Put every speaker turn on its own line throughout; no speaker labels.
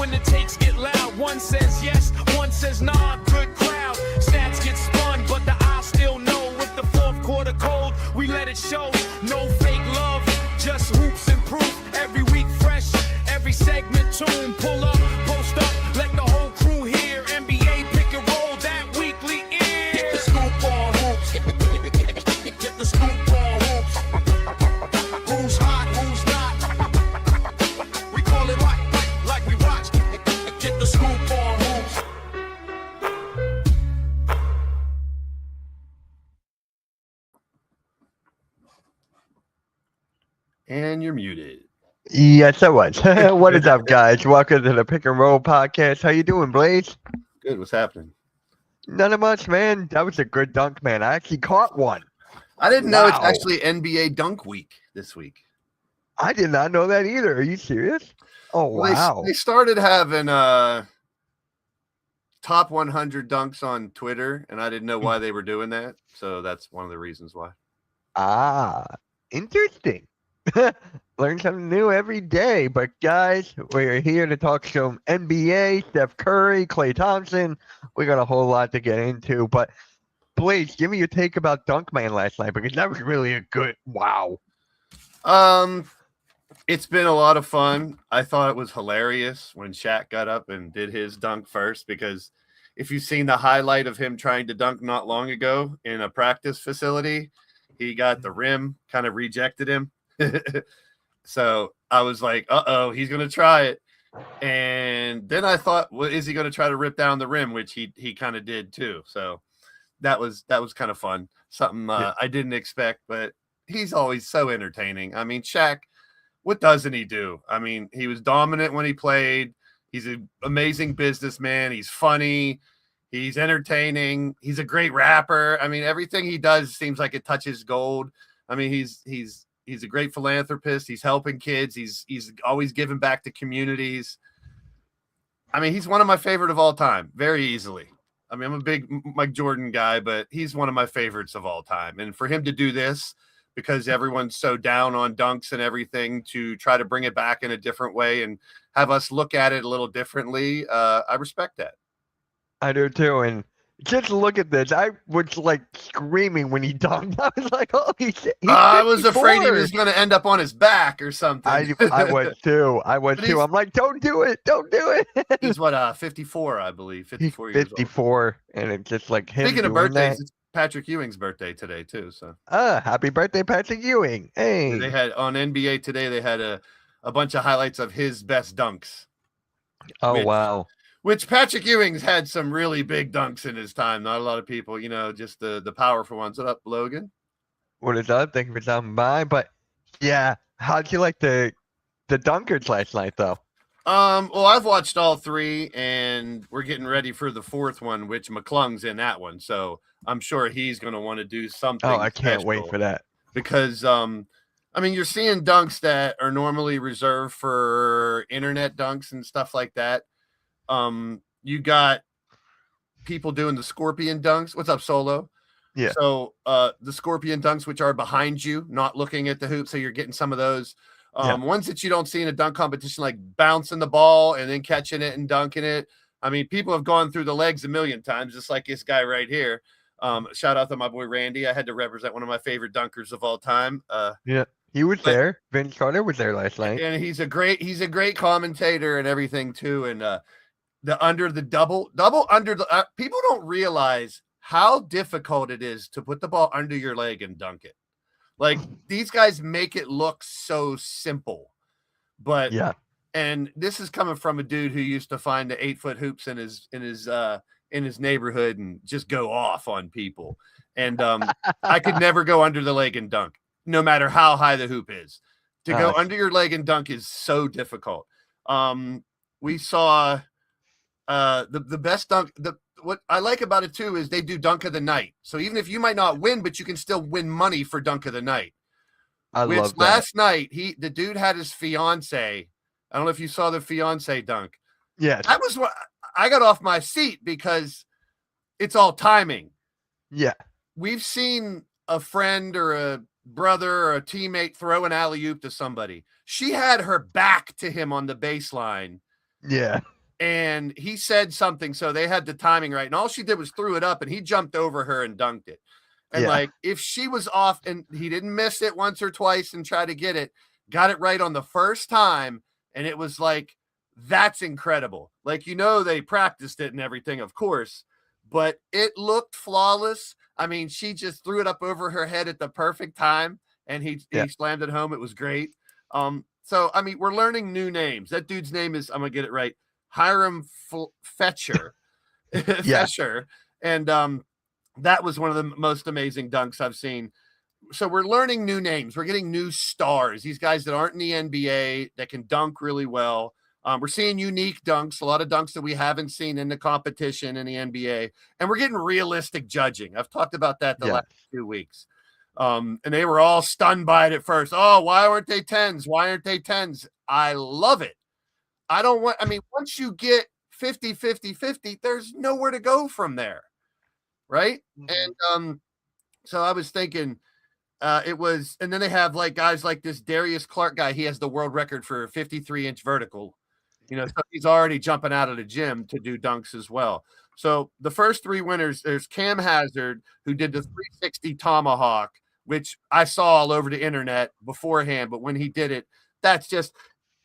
when the takes get loud. One says yes, one says nah, good crowd. Stats get spun, but the eye still know. With the fourth quarter cold, we let it show. No fake love, just hoops and proof. Every week fresh, every segment tune. Pull up, post up, let the whole crew hear. NBA pick and roll, that weekly ear. Get the scoop on hoops. Get the scoop on hoops. Who's hot, who's not? We call it like we watch. Get the scoop on hoops.
And you're muted.
Yes, I was. What is up, guys? Welcome to the Pick and Roll podcast. How you doing, Blaze?
Good. What's happening?
None of much, man. That was a good dunk, man. I actually caught one.
I didn't know it's
Wow.
actually NBA Dunk Week this week.
I did not know that either. Are you serious? Oh,
Well,
wow.
They started having top 100 dunks on Twitter, and I didn't know why they were doing that. So that's one of the reasons why.
Ah, interesting. Learn something new every day. But, guys, we're here to talk some NBA, Steph Curry, Klay Thompson. We got a whole lot to get into. But, Blaze, give me your take about Dunkman last night, because that was really a good wow.
It's been a lot of fun. I thought it was hilarious when Shaq got up and did his dunk first, because if you've seen the highlight of him trying to dunk not long ago in a practice facility, he got the rim, kind of rejected him. So I was like, uh-oh, he's going to try it. And then I thought, well, is he going to try to rip down the rim, which he kind of did too. So that was kind of fun. Something I didn't expect, but he's always so entertaining. I mean, Shaq, what doesn't he do? I mean, he was dominant when he played. He's an amazing businessman. He's funny. He's entertaining. He's a great rapper. I mean, everything he does seems like it touches gold. I mean, he's a great philanthropist. He's helping kids. He's always giving back to communities. I mean, he's one of my favorite of all time, very easily. I mean, I'm a big Mike Jordan guy, but he's one of my favorites of all time. And for him to do this, because everyone's so down on dunks and everything, to try to bring it back in a different way and have us look at it a little differently, I respect that.
I do too, and just look at this. I was like screaming when he dunked. I was like, "Holy shit!"
I was afraid he was going to end up on his back or something.
I was too. I'm like, "Don't do it! Don't do it!"
He's what, 54, I believe. 54 years old.
54, and it's just like him.
Speaking of
doing
birthdays,
that.
it's Patrick Ewing's birthday today too. So,
happy birthday, Patrick Ewing! Hey,
they had on NBA today. They had a bunch of highlights of his best dunks.
oh wow.
Which Patrick Ewing's had some really big dunks in his time. Not a lot of people, just the powerful ones. What up, Logan?
What is up? Thank you for stopping by. But yeah, how'd you like the dunkers last night, though?
Well, I've watched all three, and we're getting ready for the fourth one, which McClung's in that one. So I'm sure he's going to want to do something.
Oh, I can't wait for that.
Because, I mean, you're seeing dunks that are normally reserved for internet dunks and stuff like that. You got people doing the scorpion dunks. What's up, Solo?
Yeah.
So the scorpion dunks, which are behind you, not looking at the hoop, so you're getting some of those. Ones that you don't see in a dunk competition, like bouncing the ball and then catching it and dunking it. I mean, people have gone through the legs a million times, just like this guy right here. Shout out to my boy Randy. I had to represent one of my favorite dunkers of all time.
Yeah. He was there. Vince Carter was there last night.
And he's a great commentator and everything too. And the double under the people don't realize how difficult it is to put the ball under your leg and dunk it. Like, these guys make it look so simple, but
yeah.
And this is coming from a dude who used to find the 8-foot hoops in his neighborhood and just go off on people. And I could never go under the leg and dunk, no matter how high the hoop is. To go under your leg and dunk is so difficult. We saw the best dunk. What I like about it too is they do dunk of the night. So even if you might not win, but you can still win money for dunk of the night.
I love that.
Last night, the dude had his fiance. I don't know if you saw the fiance dunk.
Yeah.
That was what I got off my seat, because it's all timing.
Yeah.
We've seen a friend or a brother or a teammate throw an alley-oop to somebody. She had her back to him on the baseline.
Yeah.
And he said something, so they had the timing right. And all she did was threw it up, and he jumped over her and dunked it. And
Yeah.
like, if she was off and he didn't miss it once or twice and try to get it, got it right on the first time, and it was like, that's incredible. Like, they practiced it and everything, of course, but it looked flawless. I mean, she just threw it up over her head at the perfect time, and he slammed it home. It was great. So I mean, we're learning new names. That dude's name is, I'm gonna get it right, Hiram Fetcher.
Yeah.
Fesher. And that was one of the most amazing dunks I've seen. So we're learning new names. We're getting new stars. These guys that aren't in the NBA that can dunk really well. We're seeing unique dunks, a lot of dunks that we haven't seen in the competition in the NBA. And we're getting realistic judging. I've talked about that the last 2 weeks. And they were all stunned by it at first. Oh, why aren't they 10s? Why aren't they 10s? I love it. Once you get 50, 50, 50, there's nowhere to go from there. Right. Mm-hmm. And so I was thinking and then they have like guys like this Darius Clark guy. He has the world record for 53-inch vertical, so he's already jumping out of the gym to do dunks as well. So the first 3 winners, there's Cam Hazard, who did the 360 tomahawk, which I saw all over the internet beforehand. But when he did it,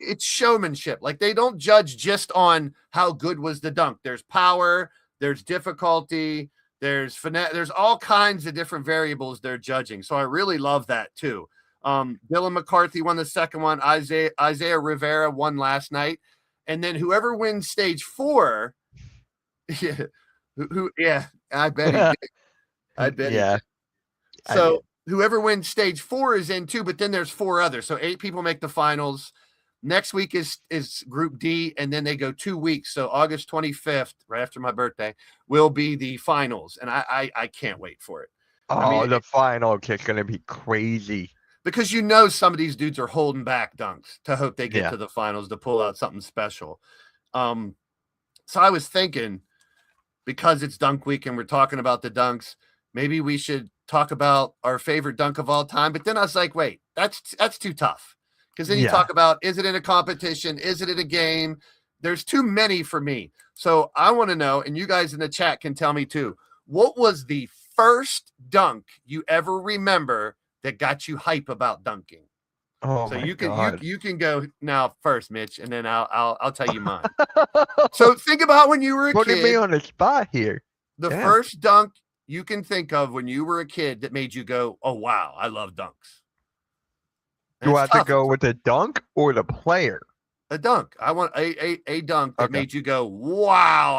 it's showmanship. Like, they don't judge just on how good was the dunk. There's power, there's difficulty, there's finesse, there's all kinds of different variables they're judging. So I really love that too. Dylan McCarthy won the second one. Isaiah Rivera won last night. And then whoever wins stage 4, I bet he did. I bet he did. So whoever wins stage 4 is in too, but then there's 4 others. So 8 people make the finals. Next week is Group D, and then they go 2 weeks. So August 25th, right after my birthday, will be the finals, and I can't wait for it.
The final is going to be crazy.
Because some of these dudes are holding back dunks to hope they get to the finals to pull out something special. So I was thinking, because it's dunk week and we're talking about the dunks, maybe we should talk about our favorite dunk of all time. But then I was like, wait, that's too tough. Because then you talk about, is it in a competition? Is it in a game? There's too many for me. So I want to know, and you guys in the chat can tell me too, what was the first dunk you ever remember that got you hype about dunking?
Oh,
so
my
you can
God.
you can go now first, Mitch, and then I'll tell you mine. So think about when you were a kid.
Putting me on the spot here.
The first dunk you can think of when you were a kid that made you go, "Oh wow, I love dunks."
Do I have to go with the dunk or the player?
A dunk. I want a dunk that made you go, wow.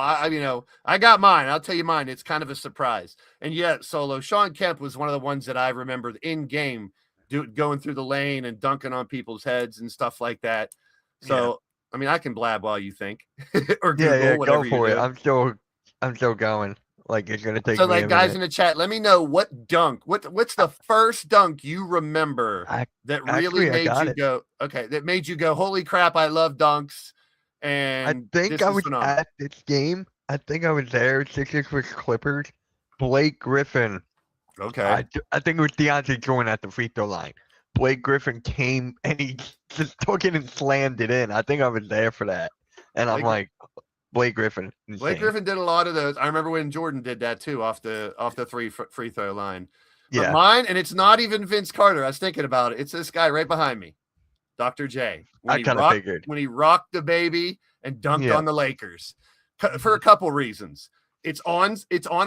I got mine. I'll tell you mine. It's kind of a surprise. And yet, Solo, Sean Kemp was one of the ones that I remembered in game, going through the lane and dunking on people's heads and stuff like that. So, I can blab while you think. Or Google, whatever
go for
you
it.
do.
I'm still going. Like, it's gonna take.
So,
me
like, guys in
minute.
the chat, let me know what dunk. What's the first dunk you remember that really made you go? Okay, that made you go, holy crap! I love dunks. And
I think I was at this game. I think I was there. Sixers vs Clippers. Blake Griffin.
Okay.
I think it was DeAndre Jordan at the free throw line. Blake Griffin came and he just took it and slammed it in. I think I was there for that. And I'm like, Blake Griffin. Insane.
Blake Griffin did a lot of those. I remember when Jordan did that too, off the free throw line. But mine, and it's not even Vince Carter. I was thinking about it. It's this guy right behind me, Dr. J.
I kind of figured
when he rocked the baby and dunked on the Lakers for a couple reasons. It's on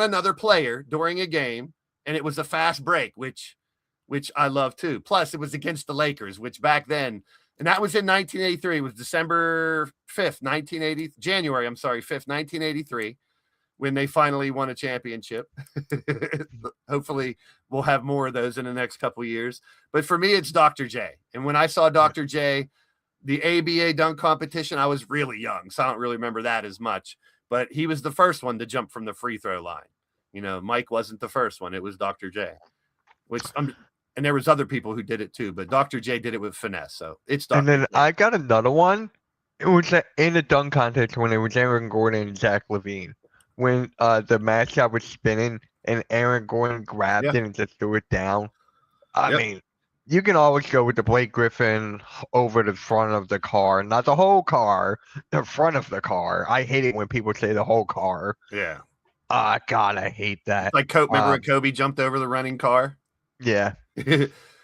another player during a game, and it was a fast break, which I love too. Plus, it was against the Lakers, which back then. And that was in 1983. It was December 5th, January 5th, 1983, when they finally won a championship. Hopefully, we'll have more of those in the next couple of years. But for me, it's Dr. J. And when I saw Dr. J, the ABA dunk competition, I was really young, so I don't really remember that as much. But he was the first one to jump from the free throw line. Mike wasn't the first one. It was Dr. J, and there was other people who did it too, but Dr. J did it with finesse. So it's Dr.
And then
J.
I got another one. It was in the dunk contest when it was Aaron Gordon and Zach LaVine. When the matchup was spinning and Aaron Gordon grabbed it and just threw it down. I mean, You can always go with the Blake Griffin over the front of the car, not the whole car, the front of the car. I hate it when people say the whole car.
Yeah.
Ah, God, I hate that.
Like remember when Kobe jumped over the running car?
Yeah.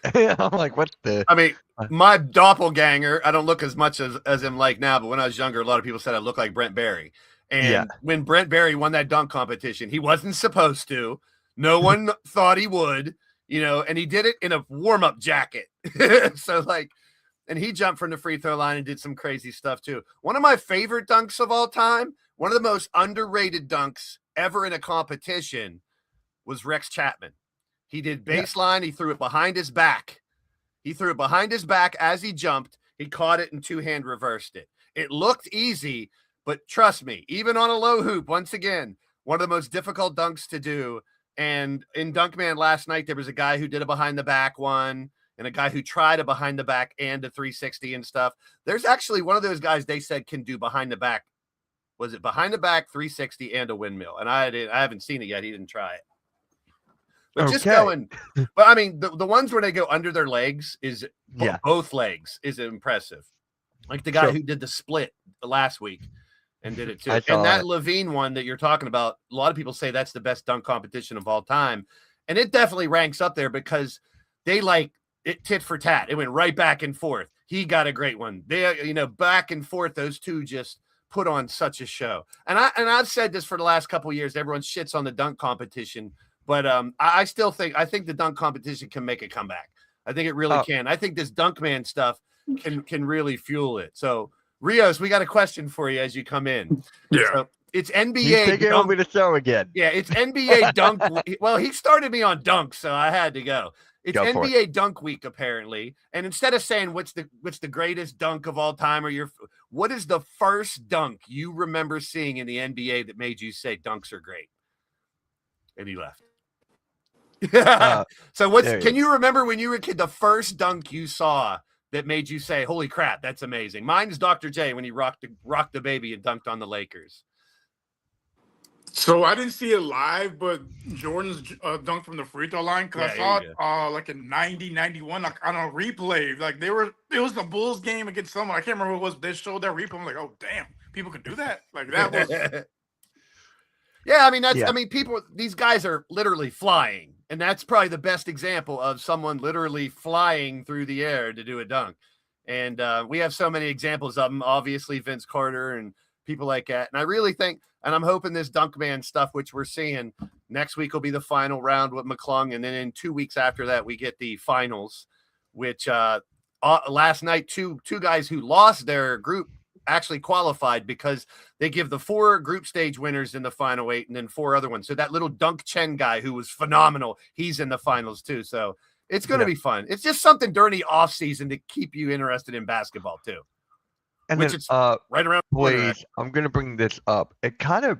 I'm like, what the?
I mean, my doppelganger, I don't look as much as him like now, but when I was younger, a lot of people said I look like Brent Barry. And when Brent Barry won that dunk competition, he wasn't supposed to. No one thought he would, and he did it in a warm-up jacket. So and he jumped from the free throw line and did some crazy stuff too. One of my favorite dunks of all time, one of the most underrated dunks ever in a competition was Rex Chapman. He did baseline. He threw it behind his back. He threw it behind his back as he jumped. He caught it and two-hand reversed it. It looked easy, but trust me, even on a low hoop, once again, one of the most difficult dunks to do. And in Dunkman last night, there was a guy who did a behind the back one and a guy who tried a behind the back and a 360 and stuff. There's actually one of those guys they said can do behind the back. Was it behind the back, 360, and a windmill? And I haven't seen it yet. He didn't try it. But just going, but I mean, the ones where they go under their legs is both legs is impressive. Like the guy who did the split last week and did it too. And that Levine one that you're talking about, a lot of people say that's the best dunk competition of all time. And it definitely ranks up there because they like it tit for tat. It went right back and forth. He got a great one. They, back and forth, those two just put on such a show. And I've said this for the last couple of years. Everyone shits on the dunk competition. But I still think the dunk competition can make a comeback. I think it really can. I think this Dunkman stuff can really fuel it. So Rios, we got a question for you as you come in.
Yeah,
so it's NBA.
He's taking over the show again.
Yeah, it's NBA Dunk. Well, he started me on dunk, so I had to go. It's NBA Dunk Week apparently, and instead of saying what's the greatest dunk of all time or what is the first dunk you remember seeing in the NBA that made you say dunks are great? And he left. So can you remember when you were a kid, the first dunk you saw that made you say, holy crap, that's amazing? Mine's Dr. J when he rocked the baby and dunked on the Lakers.
So I didn't see it live, but Jordan's dunk from the free throw line, because I saw it like in 90, 91, like on a replay. Like it was the Bulls game against someone. I can't remember who it was. They showed that replay. I'm like, oh damn, people could do that. Like that was
Yeah, I mean I mean these guys are literally flying. And that's probably the best example of someone literally flying through the air to do a dunk. And we have so many examples of them, obviously Vince Carter and people like that. And I really think, and I'm hoping this Dunkman stuff, which we're seeing next week will be the final round with McClung. And then in 2 weeks after that, we get the finals, which last night, two guys who lost their group actually qualified because they give the 4 group stage winners in the final 8 and then 4 other ones. So that little Dunk Chen guy who was phenomenal, he's in the finals too. So it's going to be fun. It's just something during the off season to keep you interested in basketball too.
And
which
then,
is right around.
Please, I'm going to bring this up. It kind of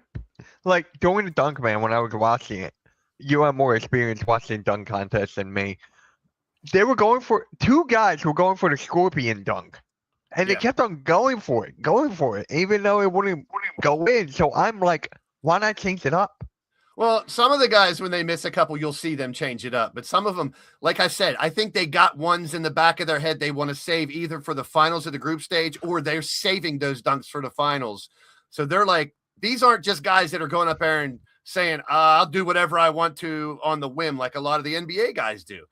like during the Dunk Man when I was watching it, you have more experience watching dunk contests than me. They were going for 2 guys were going for the scorpion dunk. And they kept on going for it, even though it wouldn't go in. So I'm like, why not change it up?
Well, some of the guys, when they miss a couple, you'll see them change it up. But some of them, like I said, I think they got ones in the back of their head they want to save either for the finals of the group stage or they're saving those dunks for the finals. So they're like, these aren't just guys that are going up there and saying, I'll do whatever I want to on the whim like a lot of the NBA guys do.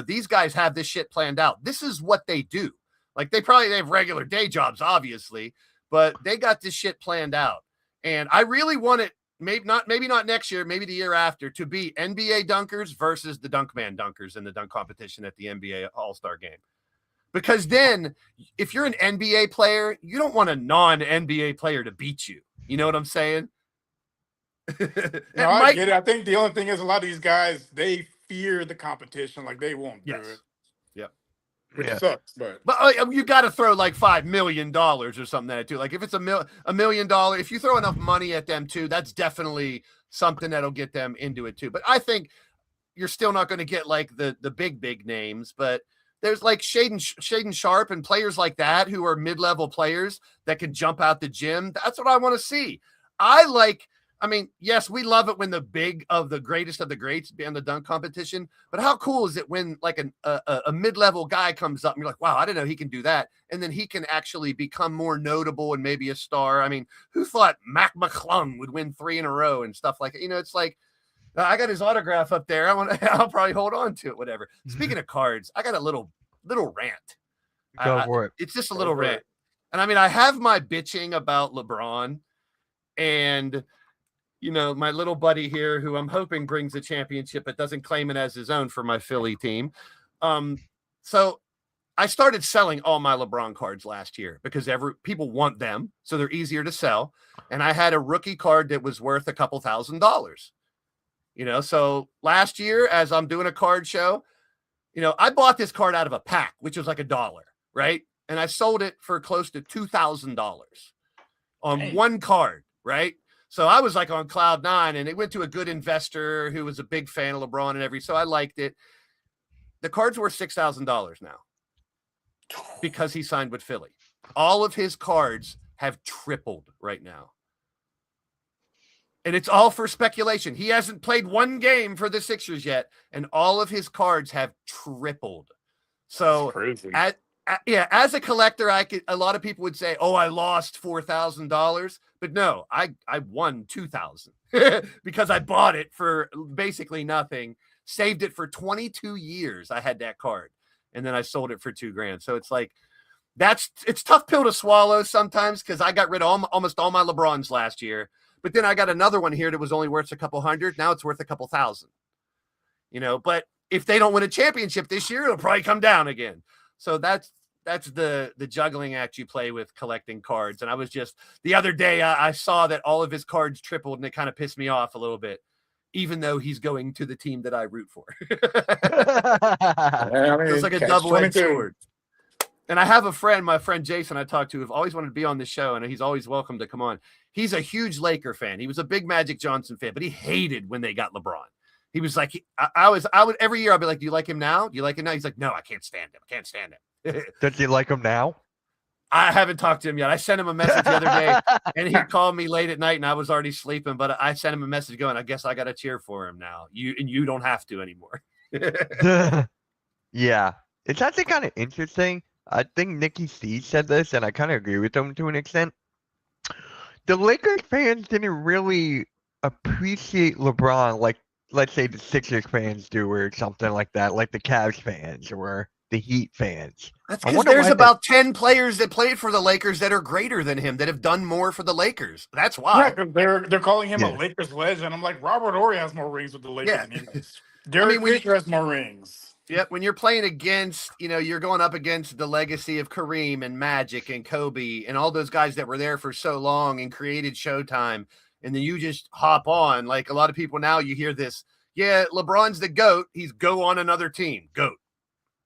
These guys have this shit planned out. This is what they do. Like they have regular day jobs, obviously, but they got this shit planned out. And I really want it, maybe not next year, maybe the year after, to be NBA dunkers versus the Dunkman dunkers in the dunk competition at the NBA All-Star game. Because then if you're an NBA player, you don't want a non-NBA player to beat you. You know what I'm saying?
I get it. I think the only thing is a lot of these guys, they fear the competition. Like they won't do it. Which sucks, but
you got to throw like $5 million or something at it too. Like if it's $1 million, if you throw enough money at them too, that's definitely something that'll get them into it too. But I think you're still not going to get like the big names, but there's like Shaden Sharp and players like that who are mid-level players that can jump out the gym. That's what I want to see. I like I mean, yes, we love it when the greatest of the greats be in the dunk competition, but how cool is it when like a mid-level guy comes up and you're like, wow, I didn't know he can do that. And then he can actually become more notable and maybe a star. I mean, who thought Mac McClung would win 3 in a row and stuff like it? It's like, I got his autograph up there. I'll probably hold on to it, whatever. Speaking of cards, I got a little rant.
Go for it.
It's just a little rant. And I mean, I have my bitching about LeBron and my little buddy here who I'm hoping brings a championship but doesn't claim it as his own for my Philly team. So I started selling all my LeBron cards last year because people want them, so they're easier to sell. And I had a rookie card that was worth a couple $1,000. So last year, as I'm doing a card show, I bought this card out of a pack, which was like $1, right? And I sold it for close to $2,000 on one card, right? So I was like on cloud 9, and it went to a good investor who was a big fan of LeBron and so I liked it. The card's worth $6,000 now because he signed with Philly. All of his cards have tripled right now. And it's all for speculation. He hasn't played one game for the Sixers yet, and all of his cards have tripled. So as a collector, a lot of people would say, "Oh, I lost $4,000," but no, I won $2,000 because I bought it for basically nothing, saved it for 22 years. I had that card, and then I sold it for $2,000. So it's like it's tough pill to swallow sometimes because I got rid of almost all my LeBrons last year, but then I got another one here that was only worth a couple hundred. Now it's worth a couple thousand. But if they don't win a championship this year, it'll probably come down again. So that's the juggling act you play with collecting cards. And I was just the other day, I saw that all of his cards tripled, and it kind of pissed me off a little bit, even though he's going to the team that I root for. It's like a double-edged sword. And I have a friend, my friend Jason, I talked to, who've always wanted to be on the show, and he's always welcome to come on. He's a huge Laker fan. He was a big Magic Johnson fan, but he hated when they got LeBron. He was like, I would every year I'd be like, do you like him now? Do you like him now? He's like, no, I can't stand him. I can't stand him.
Does he like him now?
I haven't talked to him yet. I sent him a message the other day, and he called me late at night, and I was already sleeping. But I sent him a message going, I guess I got to cheer for him now. You don't have to anymore.
Yeah, it's actually kind of interesting. I think Nikki C said this, and I kind of agree with him to an extent. The Lakers fans didn't really appreciate LeBron like, let's say, the Sixers fans do, or something like that, like the Cavs fans or the Heat fans.
That's because there's about 10 players that played for the Lakers that are greater than him, that have done more for the Lakers. That's why.
Yeah, they're calling him a Lakers legend. I'm like, Robert Horry has more rings with the Lakers than he does. Derek Fisher has more rings.
Yeah, when you're playing against, you're going up against the legacy of Kareem and Magic and Kobe and all those guys that were there for so long and created Showtime. And then you just hop on. Like a lot of people now, you hear this, yeah, LeBron's the GOAT. He's go on another team, GOAT.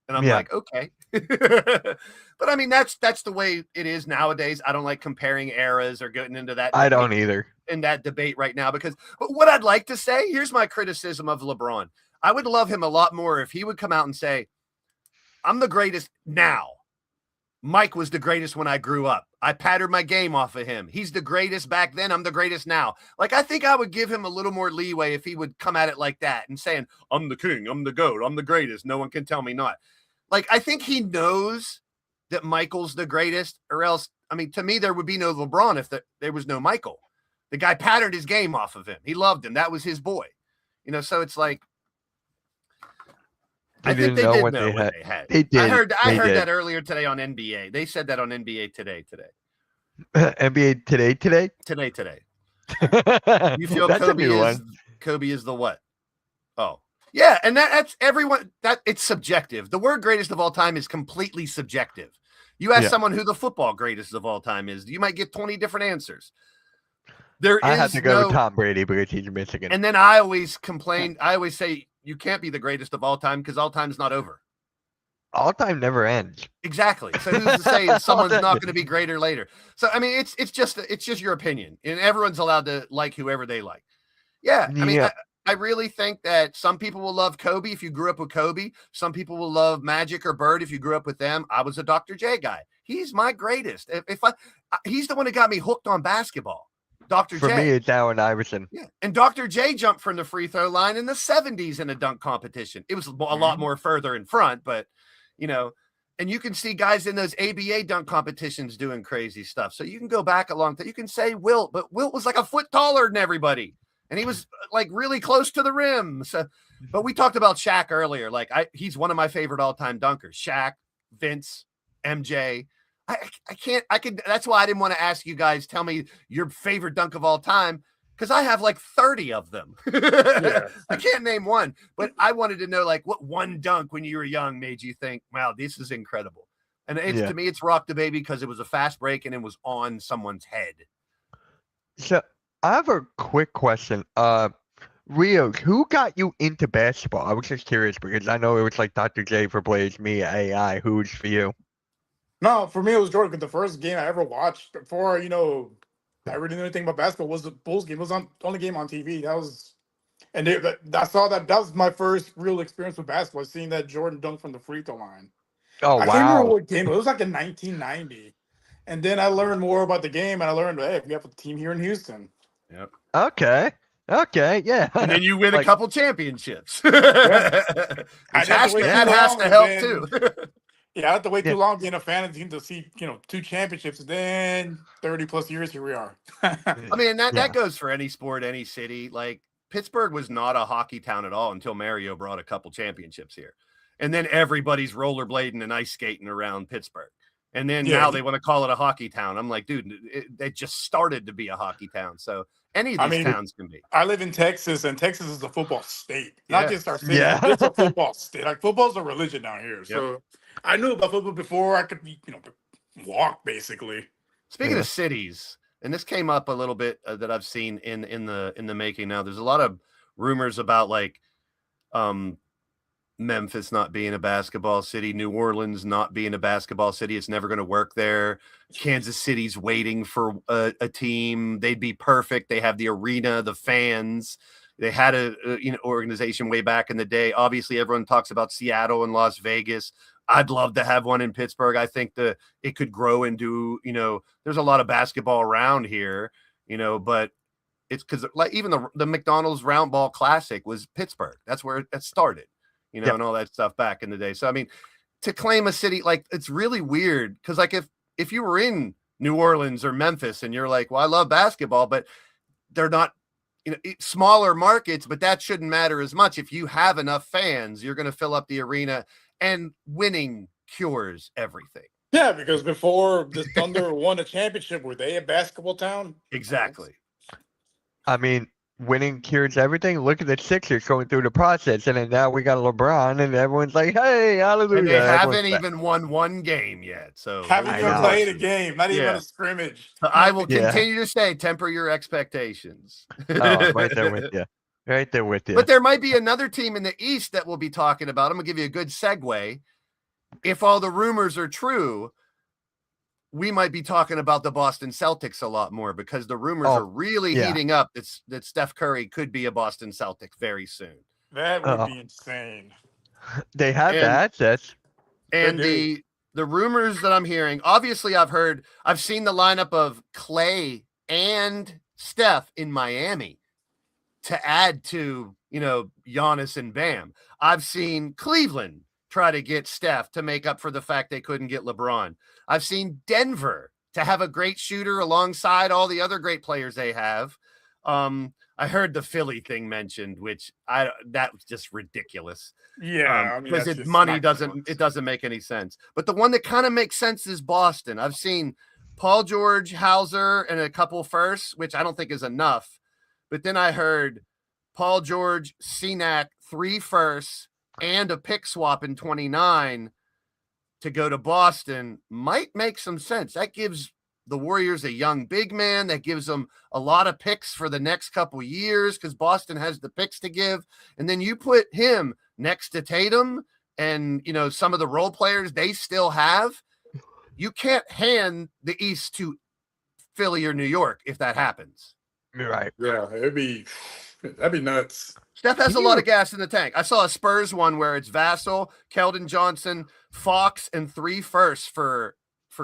And I'm like, okay. But I mean, that's the way it is nowadays. I don't like comparing eras or getting into that.
I don't either.
In that debate right now, but what I'd like to say, here's my criticism of LeBron. I would love him a lot more if he would come out and say, I'm the greatest now. Mike was the greatest when I grew up. I patterned my game off of him. He's the greatest back then. I'm the greatest now. Like, I think I would give him a little more leeway if he would come at it like that and saying, I'm the king, I'm the GOAT, I'm the greatest. No one can tell me not. Like, I think he knows that Michael's the greatest, or else, I mean, to me, there would be no LeBron if there was no Michael. The guy patterned his game off of him. He loved him. That was his boy. So it's like, I think they did know what they had.
They did.
I heard that earlier today on NBA. They said that on NBA today.
NBA today?
Today. You feel
That's
Kobe is the what? Oh. Yeah, and that's everyone, that it's subjective. The word greatest of all time is completely subjective. You ask someone who the football greatest of all time is, you might get 20 different answers. I
have to go with Tom Brady because he's Michigan.
And then I always complain. I always say you can't be the greatest of all time because all time's not over.
All time never ends.
Exactly. So who's to say someone's not going to be greater later? So I mean, it's just your opinion, and everyone's allowed to like whoever they like. Yeah. I mean, I really think that some people will love Kobe if you grew up with Kobe. Some people will love Magic or Bird if you grew up with them. I was a Dr. J guy. He's my greatest. He's the one that got me hooked on basketball. Dr.
For
J.
me, it's Allen Iverson.
Yeah. And Dr. J jumped from the free throw line in the 70s in a dunk competition. It was a lot more further in front, but, you know, and you can see guys in those ABA dunk competitions doing crazy stuff. So you can go back a long time. You can say Wilt, but Wilt was like a foot taller than everybody. And he was like really close to the rim. So, but we talked about Shaq earlier. Like he's one of my favorite all-time dunkers. Shaq, Vince, MJ. That's why I didn't want to ask you guys, tell me your favorite dunk of all time, because I have like 30 of them. I can't name one, but I wanted to know, like, what one dunk when you were young made you think, wow, this is incredible. And to me, it's Rock the Baby because it was a fast break and it was on someone's head.
So I have a quick question. Rio, who got you into basketball? I was just curious because I know it was like Dr. J for Blaze, me, AI. Who's for you?
No, for me it was Jordan. Because the first game I ever watched before, I really knew anything about basketball was the Bulls game. It was the only game on TV. That was, and I saw that was my first real experience with basketball. Seeing that Jordan dunk from the free throw line.
Oh,
I
wow!
can't remember what game it was. Like in 1990, and then I learned more about the game, and I learned, hey, we have a team here in Houston.
Yep.
Okay, yeah.
And then you win a couple championships.
That
has to help too.
Yeah, I have to wait too long being a fan of the team to see, 2 championships. And then 30 plus years, here we are.
I mean, that goes for any sport, any city. Like Pittsburgh was not a hockey town at all until Mario brought a couple championships here. And then everybody's rollerblading and ice skating around Pittsburgh. And then now they want to call it a hockey town. I'm like, dude, they just started to be a hockey town. So any of these towns can be.
I live in Texas, and Texas is a football state. Not just our city.
Yeah.
It's a football state. Like, football's a religion down here. So I knew about football before I could, walk, basically.
Speaking of cities, and this came up a little bit that I've seen in the making now. There's a lot of rumors about like Memphis not being a basketball city, New Orleans not being a basketball city. It's never going to work there. Kansas City's waiting for a team. They'd be perfect. They have the arena, the fans. They had a organization way back in the day. Obviously, everyone talks about Seattle and Las Vegas. I'd love to have one in Pittsburgh. I think it could grow into, there's a lot of basketball around here, but it's because like even the McDonald's Round Ball Classic was Pittsburgh. That's where it started. And all that stuff back in the day. So, I mean, to claim a city, like, it's really weird because, like, if you were in New Orleans or Memphis and you're like, well, I love basketball, but they're not, smaller markets, but that shouldn't matter as much. If you have enough fans, you're going to fill up the arena, and winning cures everything.
Yeah, because before the Thunder won a championship, were they a basketball town?
Exactly.
I mean, winning cures everything. Look at the Sixers going through the process, and then now we got LeBron, and everyone's like, "Hey, hallelujah!"
And they haven't even won one game yet, so
haven't even played a game, not even a scrimmage.
So I will continue to say, temper your expectations.
Right there with you. Right there with you.
But there might be another team in the East that we'll be talking about. I'm gonna give you a good segue. If all the rumors are true, we might be talking about the Boston Celtics a lot more because the rumors are really heating up that Steph Curry could be a Boston Celtic very soon.
That would be insane.
They have the assets.
And the rumors that I'm hearing, obviously I've seen the lineup of Clay and Steph in Miami to add to, Giannis and Bam. I've seen Cleveland try to get Steph to make up for the fact they couldn't get LeBron. I've seen Denver to have a great shooter alongside all the other great players they have. I heard the Philly thing mentioned, which that was just ridiculous.
Yeah,
because money doesn't make any sense. But the one that kind of makes sense is Boston. I've seen Paul George, Hauser, and a couple firsts, which I don't think is enough. But then I heard Paul George, Senac, 3 firsts, and a pick swap in 29 to go to Boston might make some sense. That gives the Warriors a young big man. That gives them a lot of picks for the next couple years because Boston has the picks to give. And then you put him next to Tatum and, some of the role players they still have. You can't hand the East to Philly or New York if that happens.
Right.
Yeah, that'd be nuts.
Steph has a lot of gas in the tank. I saw a Spurs one where it's Vassell, Keldon Johnson, Fox, and 3 firsts for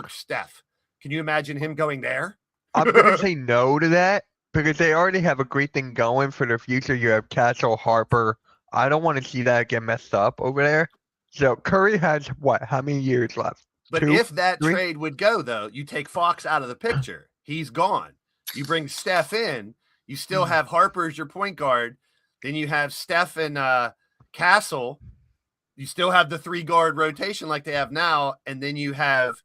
Steph. Can you imagine him going there?
I'm going to say no to that because they already have a great thing going for their future. You have Castle, Harper. I don't want to see that get messed up over there. So Curry has what? How many years left?
But
2,
if that
3?
trade would go, though, you take Fox out of the picture. He's gone. You bring Steph in. You still have Harper as your point guard. Then you have Steph and Castle. You still have the 3-guard rotation like they have now. And then you have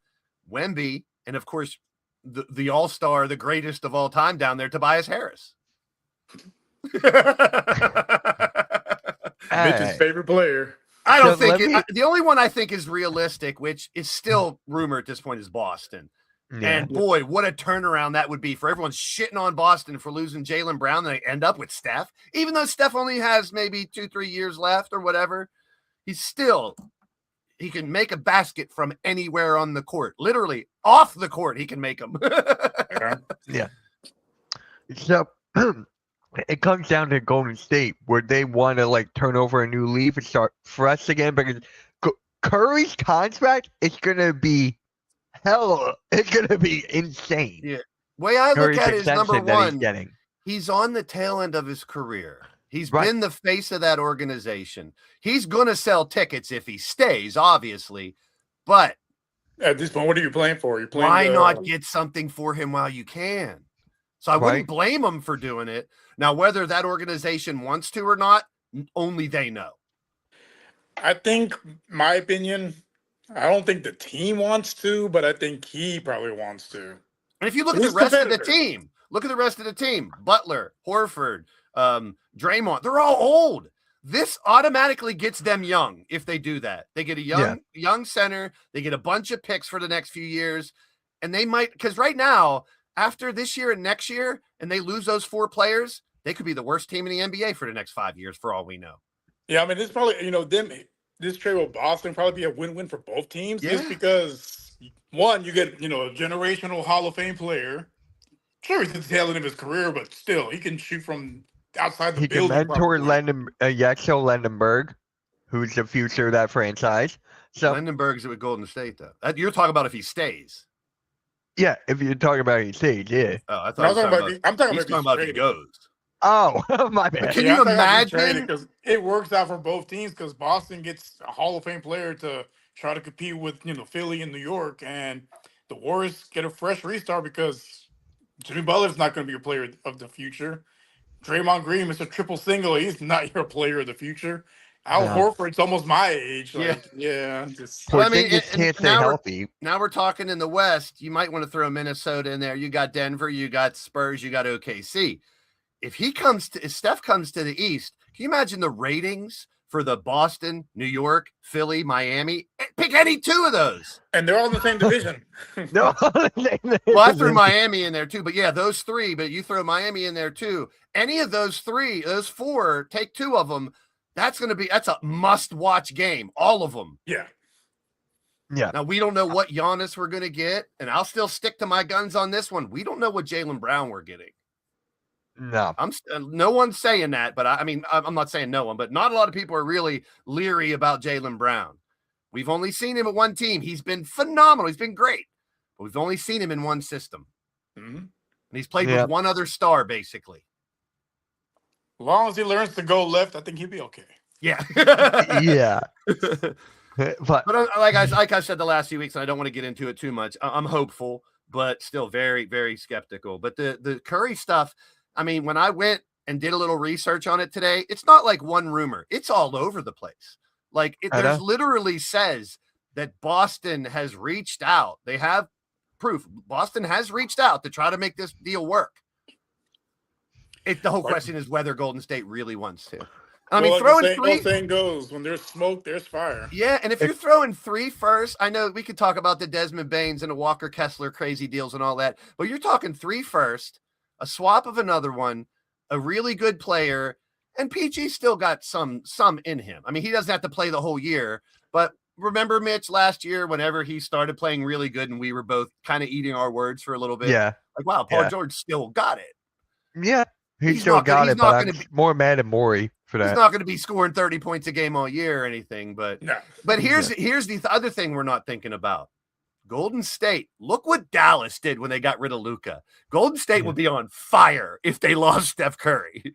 Wemby. And, of course, the all-star, the greatest of all time down there, Tobias Harris.
Mitch's favorite player.
I don't think the only one I think is realistic, which is still rumor at this point, is Boston. Yeah. And boy, what a turnaround that would be for everyone shitting on Boston for losing Jaylen Brown. They end up with Steph, even though Steph only has maybe 2-3 years left or whatever. He can make a basket from anywhere on the court, literally off the court. He can make them.
Yeah. So it comes down to Golden State, where they want to like turn over a new leaf and start fresh again, because Curry's contract is gonna be it's gonna be insane.
Yeah. Way I look at it is, number one,
he's,
he's on the tail end of his career. He's been the face of that organization. He's gonna sell tickets if he stays, obviously. But
at this point, what are you playing for? You're playing.
Why not get something for him while you can? So I wouldn't blame him for doing it. Now, whether that organization wants to or not, only they know.
I think, my opinion, I don't think the team wants to, but I think he probably wants to.
And if you look at the rest of the team, Butler, Horford, Draymond, they're all old. This automatically gets them young if they do that. They get a young center. They get a bunch of picks for the next few years. And they might, because right now, after this year and next year, and they lose those 4 players, they could be the worst team in the NBA for the next 5 years, for all we know.
Yeah, I mean, this probably, this trade with Boston probably be a win-win for both teams, just because, one, you get, a generational Hall of Fame player. Sure, he's at the tail end of his career, but still, he can shoot from outside the building.
He can mentor Yaxel Lendenberg, who's the future of that franchise. So
Lendenberg's with Golden State, though. You're talking about if he stays.
Yeah, if you're talking about he stays, yeah.
Oh, I thought
I'm talking about
if he goes.
Oh, my bad.
Can you imagine?
Because it works out for both teams, because Boston gets a Hall of Fame player to try to compete with, Philly and New York, and the Warriors get a fresh restart because Jimmy Butler's not going to be a player of the future. Draymond Green is a triple single. He's not your player of the future. Al Horford's almost my age.
Can't stay healthy.
Now we're talking in the West. You might want to throw Minnesota in there. You got Denver, you got Spurs, you got OKC. If Steph comes to the East, can you imagine the ratings for the Boston, New York, Philly, Miami? Pick any 2 of those.
And they're all in the same division.
Well, I threw Miami in there too, but yeah, those 3, but you throw Miami in there too. Any of those 4, take 2 of them. That's a must-watch game, all of them.
Yeah.
Yeah.
Now, we don't know what Giannis we're going to get, and I'll still stick to my guns on this one. We don't know what Jaylen Brown we're getting.
No.
No one's saying that, but I'm not saying no one, but not a lot of people are really leery about Jaylen Brown. We've only seen him at one team. He's been phenomenal. He's been great, but we've only seen him in one system.
Mm-hmm.
And he's played with one other star, basically.
As long as he learns to go left, I think he'll be okay.
Yeah.
Yeah.
But like I said the last few weeks, and I don't want to get into it too much, I'm hopeful, but still very, very skeptical. But the Curry stuff, I mean, when I went and did a little research on it today, it's not like one rumor. It's all over the place. Like, there's literally says that Boston has reached out. They have proof. Boston has reached out to try to make this deal work. The whole question is whether Golden State really wants to. I mean, throwing 3.
The saying goes, when there's smoke, there's fire.
Yeah, and if you're throwing 3 first, I know we could talk about the Desmond Baines and the Walker Kessler crazy deals and all that, but you're talking 3 first, a swap of another one, a really good player, and PG still got some in him. I mean, he doesn't have to play the whole year, but remember, Mitch, last year, whenever he started playing really good and we were both kind of eating our words for a little bit.
Yeah.
Like, wow, Paul George still got it.
Yeah. He's still got it, but I'm more mad at Morey for that.
He's not going to be scoring 30 points a game all year or anything. But here's the other thing we're not thinking about. Golden State, look what Dallas did when they got rid of Luka. Golden State would be on fire if they lost Steph Curry.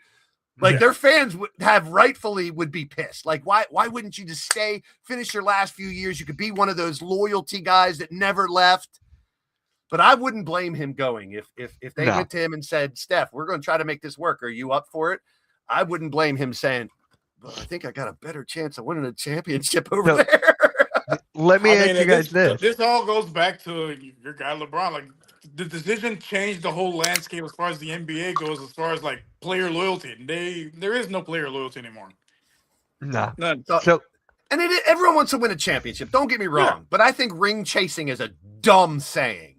Like their fans would be pissed. Like, why wouldn't you just stay, finish your last few years? You could be one of those loyalty guys that never left. But I wouldn't blame him going if they went to him and said, Steph, we're going to try to make this work. Are you up for it? I wouldn't blame him saying, well, I think I got a better chance of winning a championship over there.
Let me ask you guys this.
This all goes back to your guy LeBron. Like, the decision changed the whole landscape as far as the NBA goes, as far as like player loyalty. There is no player loyalty anymore.
Nah.
None.
So
and everyone wants to win a championship. Don't get me wrong, but I think ring chasing is a dumb saying.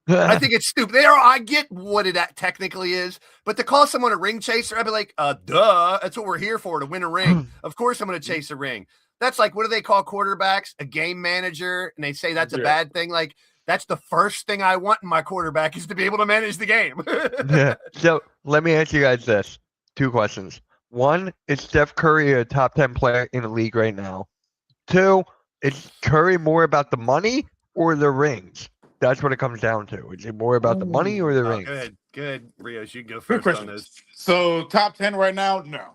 I think it's stupid. I get what it technically is, but to call someone a ring chaser, I'd be like, duh. That's what we're here for, to win a ring. Of course I'm going to chase a ring. That's like, what do they call quarterbacks? A game manager, and they say that's a bad thing. Like, that's the first thing I want in my quarterback is to be able to manage the game.
yeah. So let me ask you guys this. 2 questions. 1, is Steph Curry a top 10 player in the league right now? 2, is Curry more about the money or the rings? That's what it comes down to. Is it more about the money or the rings?
Good. Rios, you can go
Good
first on
question.
this.
So top 10 right now? No.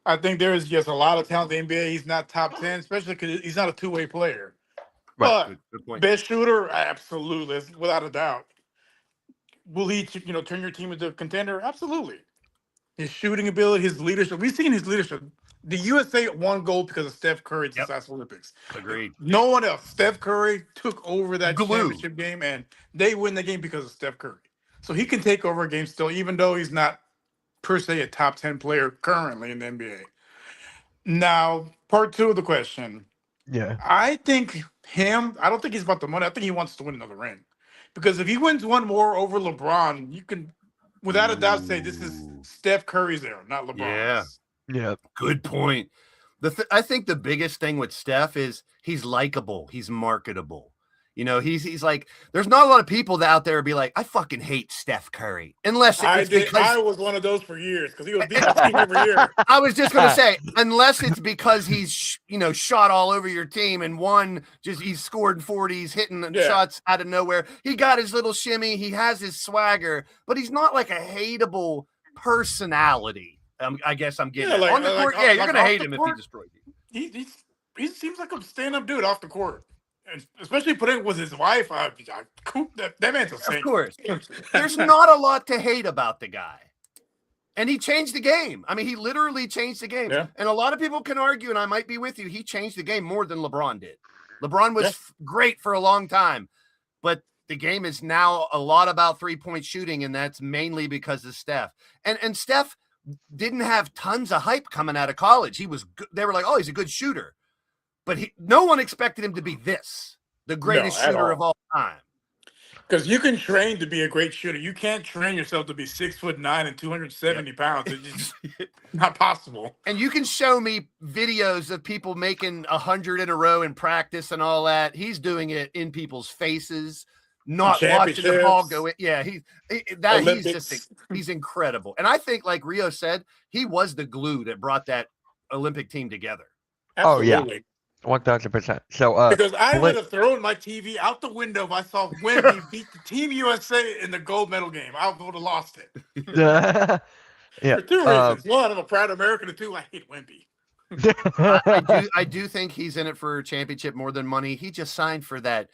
I think there is just a lot of talent in the NBA. He's not top 10, especially because he's not a two-way player.
Right.
But
Good point.
best shooter, absolutely, without a doubt. Will he, turn your team into a contender? Absolutely. His shooting ability, his leadership. We've seen his leadership. The USA won gold because of Steph Curry at the last Olympics.
Agreed.
No one else. Steph Curry took over that
Glue.
championship game, and they win the game because of Steph Curry. So he can take over a game still, even though he's not per se a top 10 player currently in the NBA. Now, part 2 of the question.
Yeah.
I don't think he's about the money. I think he wants to win another ring. Because if he wins one more over LeBron, you can, without a doubt, say this is Steph Curry's era, not LeBron's.
Yeah.
Good point. I think the biggest thing with Steph is he's likable. He's marketable. He's like, there's not a lot of people out there be like, I fucking hate Steph Curry. Unless
I was one of those for years because he was beating the team every year.
I was just going to say, unless it's because he's, shot all over your team and he's scored 40s, hitting shots out of nowhere. He got his little shimmy. He has his swagger, but he's not like a hateable personality. I guess I'm getting
like,
on the court.
Like,
you're going to hate him if he destroys you.
He seems like a stand-up dude off the court. And especially putting with his wife, that man's a saint.
Of course. There's not a lot to hate about the guy. And he changed the game. I mean, he literally changed the game.
Yeah.
And a lot of people can argue, and I might be with you, he changed the game more than LeBron did. LeBron was great for a long time, but the game is now a lot about three-point shooting, and that's mainly because of Steph. And Steph didn't have tons of hype coming out of college. He was good. They were like, oh, he's a good shooter. But no one expected him to be the greatest shooter of all time.
Because you can train to be a great shooter. You can't train yourself to be 6'9" and 270 pounds. It's just not possible.
And you can show me videos of people making 100 in a row in practice and all that. He's doing it in people's faces, not watching the ball go in. Yeah, he's incredible. And I think, like Rio said, he was the glue that brought that Olympic team together.
Absolutely.
Oh, yeah. 1,000%. So,
because I would have thrown my TV out the window if I saw Wemby beat the Team USA in the gold medal game. I would have lost it.
Yeah.
For 2 reasons. 1, I'm a proud American, and 2, I hate Wemby.
I do think he's in it for a championship more than money. He just signed for that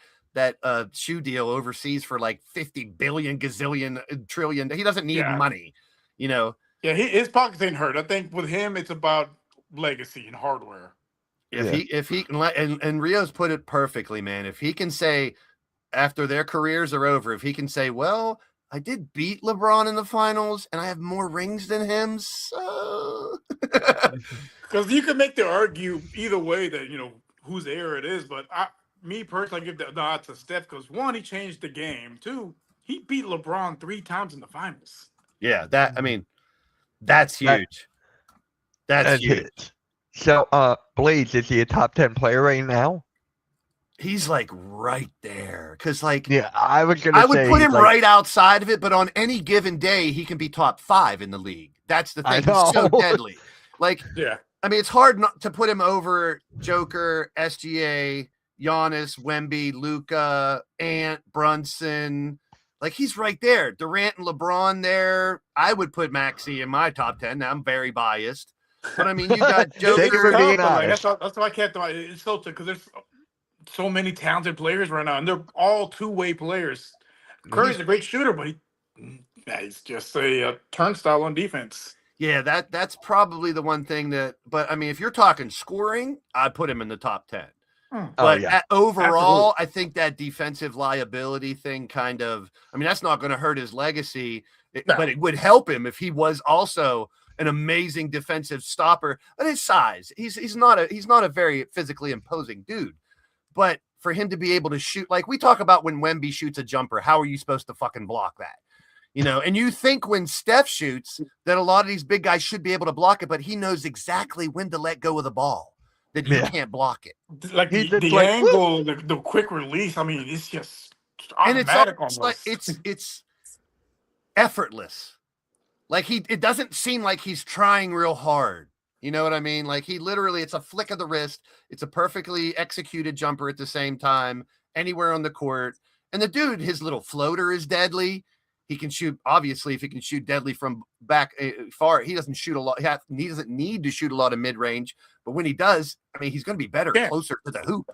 shoe deal overseas for like 50 billion, gazillion, trillion. He doesn't need money, Yeah,
his pockets ain't hurt. I think with him, it's about legacy and hardware.
If he can and Rio's put it perfectly, man. If he can say after their careers are over, if he can say, well, I did beat LeBron in the finals and I have more rings than him. So
because you can make the argue either way that, whose era it is. But me personally, I give the nod to Steph because 1, he changed the game. 2, he beat LeBron 3 times in the finals.
Yeah, that's huge. That's huge.
So, Blades, is he a top 10 player right now?
He's like right there. Because I
would
put him right outside of it, but on any given day, he can be top 5 in the league. That's the thing. He's so deadly. I mean, it's hard not to put him over Joker, SGA, Giannis, Wemby, Luka, Ant, Brunson. Like, he's right there. Durant and LeBron there. I would put Maxey in my top 10. Now, I'm very biased. But, I mean, you got
Thank you for
Joker.
being
Like,
honest.
that's why I can't. It's so because there's so many talented players right now, and they're all two-way players. Curry's a great shooter, but he's just a turnstile on defense.
Yeah, that's probably the one thing that. But, I mean, if you're talking scoring, I'd put him in the top 10. But overall, I think that defensive liability thing kind of, I mean, that's not going to hurt his legacy, but it would help him if he was also an amazing defensive stopper. But his size, he's not a very physically imposing dude. But for him to be able to shoot, like we talk about when Wemby shoots a jumper, how are you supposed to fucking block that? You know, and you think when Steph shoots that a lot of these big guys should be able to block it, but he knows exactly when to let go of the ball. That you can't block it.
Like the angle, the quick release. I mean, it's just automatic.
And it's effortless. Like it doesn't seem like he's trying real hard. You know what I mean? Like he literally, it's a flick of the wrist. It's a perfectly executed jumper at the same time, anywhere on the court. And the dude, his little floater is deadly. He can shoot, obviously, if he can shoot deadly from back far, he doesn't shoot a lot. He doesn't need to shoot a lot of mid-range. But when he does, I mean, he's going to be better closer to the hoop.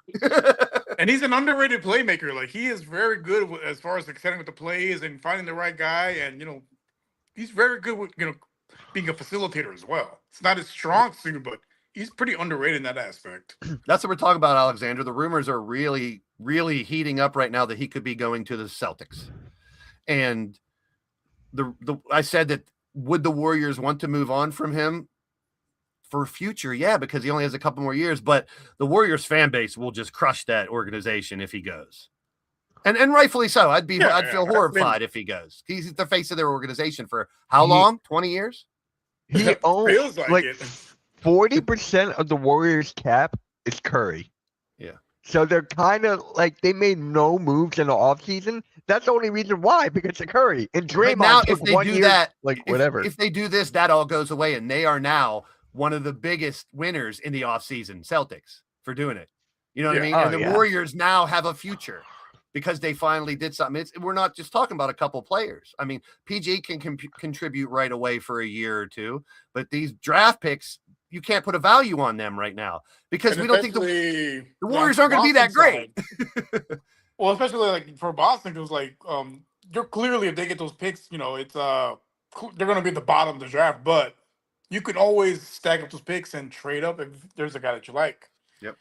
And he's an underrated playmaker. Like, he is very good as far as setting with the plays and finding the right guy. And, you know, he's very good with, you know, being a facilitator as well. It's not his strong suit, but he's pretty underrated in that aspect.
That's what we're talking about, Alexander. The rumors are really, really heating up right now that he could be going to the Celtics. And I said that would the Warriors want to move on from him for future? Yeah, because he only has a couple more years, but the Warriors fan base will just crush that organization if he goes. And rightfully so. I'd feel horrified if he goes. He's the face of their organization for how long? 20 years?
He owns
feels
like 40% of the Warriors cap is Curry.
Yeah.
So they're kind of like they made no moves in the offseason. That's the only reason why, because of Curry. And Draymond
now,
took
if they
1
do
year,
that,
whatever.
If they do this, that all goes away, and they are now one of the biggest winners in the offseason, Celtics, for doing it. You know what I mean? And the Warriors now have a future because they finally did something. We're not just talking about a couple players. I mean, PG can contribute right away for a year or two, but these draft picks, you can't put a value on them right now because we don't think the Warriors aren't going to be that great.
Well, especially like for Boston, because like you're clearly, if they get those picks, you know, it's they're going to be at the bottom of the draft, but you can always stack up those picks and trade up if there's a guy that you like.
Yep.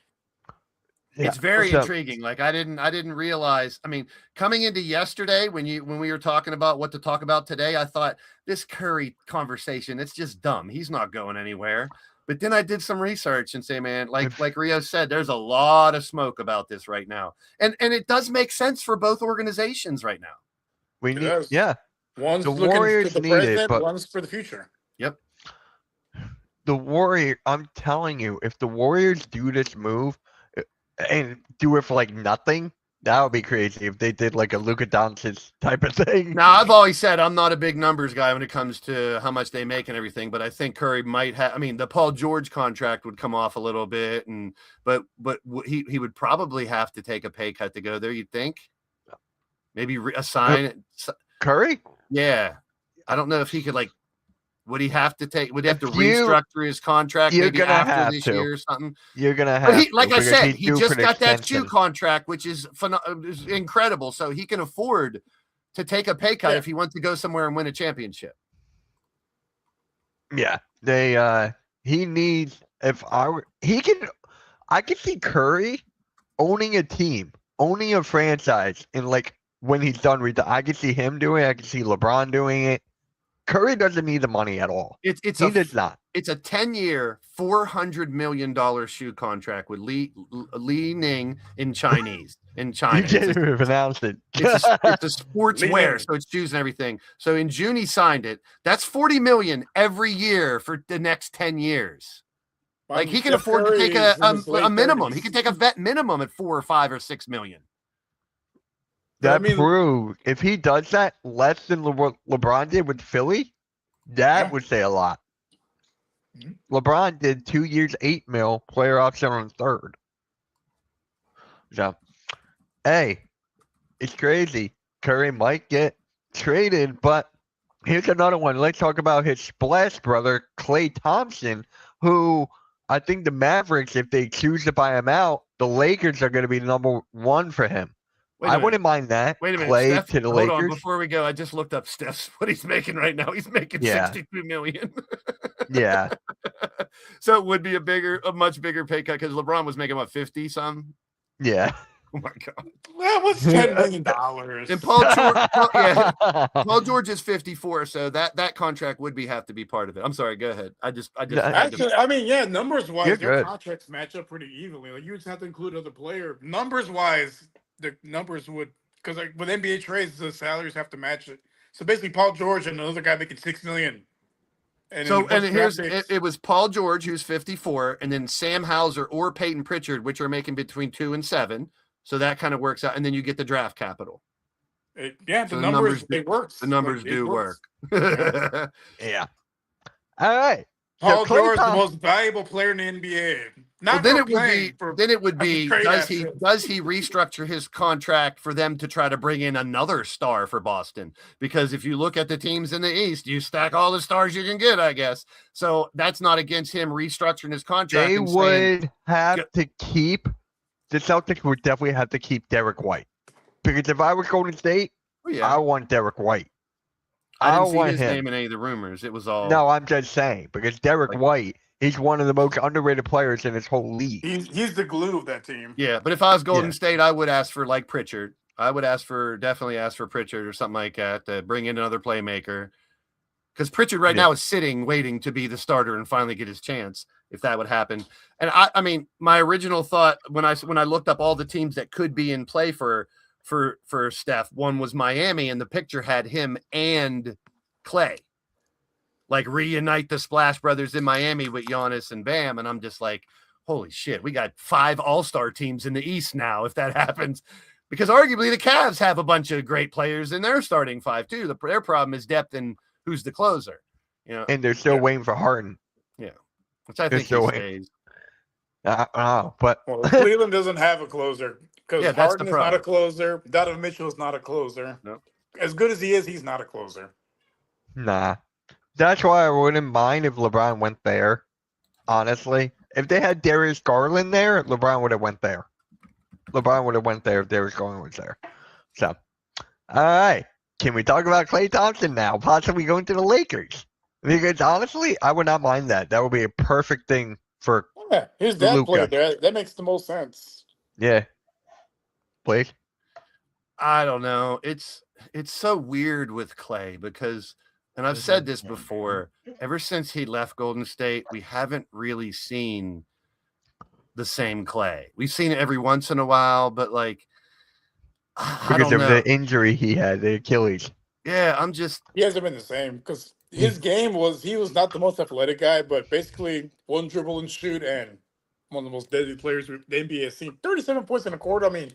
Yeah.
It's very intriguing. Like I didn't realize. I mean, coming into yesterday when we were talking about what to talk about today, I thought this Curry conversation, it's just dumb. He's not going anywhere. But then I did some research and say, man, like Rio said, there's a lot of smoke about this right now. And it does make sense for both organizations right now.
We need,
One's
the
looking
Warriors
to the
need it,
present,
but
one's for the future.
Yep.
The Warrior, I'm telling you, if the Warriors do this move and do it for like nothing, that would be crazy if they did like a Luka Doncic type of thing.
Now, I've always said I'm not a big numbers guy when it comes to how much they make and everything, but I think Curry might have. I mean, the Paul George contract would come off a little bit, but he would probably have to take a pay cut to go there. You'd think, maybe assign it.
Curry?
Yeah, I don't know if he could like. Would he have to restructure his contract maybe after this year or something?
You're gonna have.
But like I said, he just got that shoe contract, which is incredible. So he can afford to take a pay cut if he wants to go somewhere and win a championship.
Yeah, he needs. I could see Curry owning a team, owning a franchise, and like when he's done with I could see him doing it. I could see LeBron doing it. Curry doesn't need the money at all. He does not.
It's a 10-year, $400 million shoe contract with Li Ning in Chinese. In China.
You can't even pronounce it.
It's a sportswear, so it's shoes and everything. So in June he signed it. That's $40 million every year for the next 10 years. Like he can afford to take a minimum. He can take a vet minimum at $4 or $5 or $6 million.
That proves if he does that less than LeBron did with Philly, that would say a lot. LeBron did 2 years, $8 million, player option on third. So, hey, it's crazy. Curry might get traded, but here's another one. Let's talk about his splash brother, Klay Thompson, who I think the Mavericks, if they choose to buy him out, the Lakers are going to be number one for him.
Wait a
I
minute.
wouldn't mind that.
Wait a minute,
Klay
Steph.
to the
Hold
Lakers.
on, before we go, I just looked up Steph's what he's making right now. He's making
Yeah.
62 million.
Yeah.
So it would be a much bigger pay cut because LeBron was making what 50 some.
Yeah.
Oh my god.
That was $10 million.
And Paul George is 54, so that contract would have to be part of it. I'm sorry, go ahead. I just
Actually, I mean, yeah, numbers wise,
You're
their
good.
contracts match up pretty evenly. Like you just have to include other player. Numbers wise, the numbers would because like with NBA trades, the salaries have to match it. So basically, Paul George and another guy making $6 million. And
it was Paul George who's 54, and then Sam Hauser or Peyton Pritchard, which are making between 2 and 7. So that kind of works out, and then you get the draft capital.
The
So
numbers it works.
The numbers
Like,
do work.
Yeah. All right.
Paul
So Klay
George, the
Thompson-
most valuable player in the NBA.
Well,
Not
then
for
it would
playing,
be.
for-
Then it would be.
trade
Does he
assets.
restructure his contract for them to try to bring in another star for Boston? Because if you look at the teams in the East, you stack all the stars you can get, I guess. So that's not against him restructuring his contract.
They
and saying,
would have to keep the Celtics would definitely have to keep Derek White. Because if I was Golden State,
oh, yeah,
I want Derek White.
I didn't see
want
his
him.
name in any of the rumors. It was all
No, I'm just saying because Derek
Like-
White, he's one of the most underrated players in this whole league.
He's the glue of that team.
Yeah, but if I was Golden
Yeah.
State, I would ask for like Pritchard. I would definitely ask for Pritchard or something like that to bring in another playmaker. Because Pritchard right now is sitting, waiting to be the starter and finally get his chance, if that would happen. And I mean, my original thought when I looked up all the teams that could be in play for Steph, one was Miami, and the picture had him and Klay. Like reunite the Splash Brothers in Miami with Giannis and Bam, and I'm just like, holy shit, we got 5 all-star teams in the East now if that happens. Because arguably the Cavs have a bunch of great players in their starting 5 too. Their problem is depth and who's the closer. You know,
And they're still waiting for Harden.
which I think he
still
stays.
But
Well, Cleveland doesn't have a closer because
Yeah, that's
Harden
the
is not
problem.
a closer. Donovan Mitchell is not a closer.
No.
As good as he is, he's not a closer.
nah. That's why I wouldn't mind if LeBron went there. Honestly. If they had Darius Garland there, LeBron would have went there. LeBron would have went there if Darius Garland was there. So, all right. Can we talk about Klay Thompson now? Possibly going to the Lakers. Because honestly, I would not mind that. That would be a perfect thing for
Yeah, his dad
Luka.
played there. That makes the most sense.
yeah. Please.
I don't know. It's so weird with Klay because, and I've said this before, ever since he left Golden State, we haven't really seen the same Klay. We've seen it every once in a while, but like, I
Because
don't
of
know.
the injury he had, the Achilles.
Yeah, I'm just,
He hasn't been the same because his game he was not the most athletic guy, but basically one dribble and shoot and one of the most deadly players the NBA has seen. 37 points in a quarter. I mean,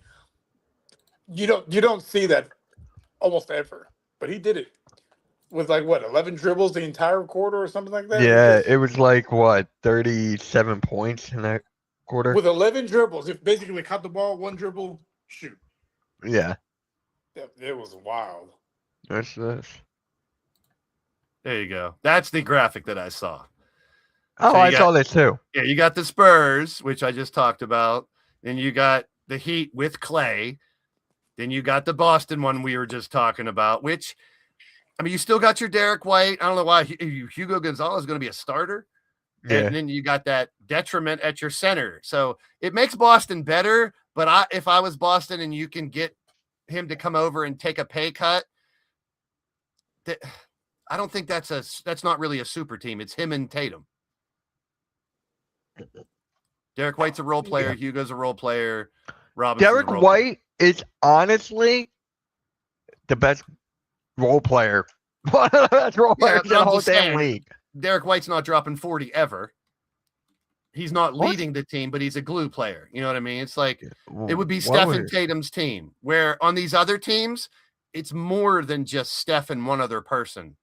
you don't see that almost ever, but he did it with like what 11 dribbles the entire quarter or something like that.
Yeah, it was like what, 37 points in that quarter?
with 11 dribbles. If basically caught the ball, one dribble, shoot.
Yeah.
It was wild.
That's this.
there you go. That's the graphic that I saw.
Oh,
So you
I
got-
saw this too.
Yeah, you got the Spurs, which I just talked about. Then you got the Heat with Klay. Then you got the Boston one we were just talking about, which, I mean, you still got your Derek White. I don't know why Hugo Gonzalez is going to be a starter.
Yeah.
And then you got that detriment at your center. So it makes Boston better. But if I was Boston and you can get him to come over and take a pay cut, I don't think that's not really a super team. It's him and Tatum. Derek White's a role player. Hugo's a role player. Robinson's a
Derek
role
White is honestly the best role player. One of the best role players in
but
the
I'm
whole
just
damn
saying,
league.
Derek White's not dropping 40 ever. He's not
What?
leading the team, but he's a glue player. You know what I mean? It's like it would be
Why
Steph
would
and
it?
Tatum's team, where on these other teams, it's more than just Steph and one other person.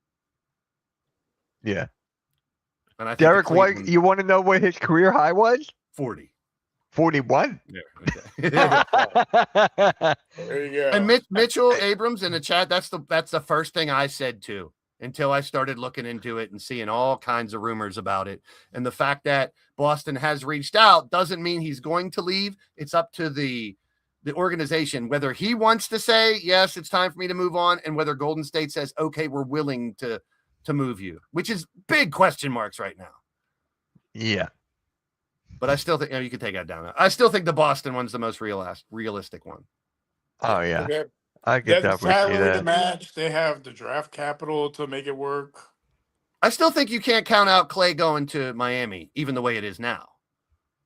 Yeah.
And I think
Derek
the
White,
Cleveland-
you want to know what his career high was?
40.
41.
Yeah, okay.
There you go.
And Mitchell Abrams in the chat, that's the first thing I said too, until I started looking into it and seeing all kinds of rumors about it. And the fact that Boston has reached out doesn't mean he's going to leave. It's up to the organization whether he wants to say, yes, it's time for me to move on, and whether Golden State says, okay, we're willing to move you, which is big question marks right now.
Yeah.
But I still think you can take that down. I still think the Boston one's the most realistic one.
Oh, yeah.
Okay.
I get
That's
definitely see
salary to
that.
match. They have the draft capital to make it work.
I still think you can't count out Clay going to Miami, even the way it is now.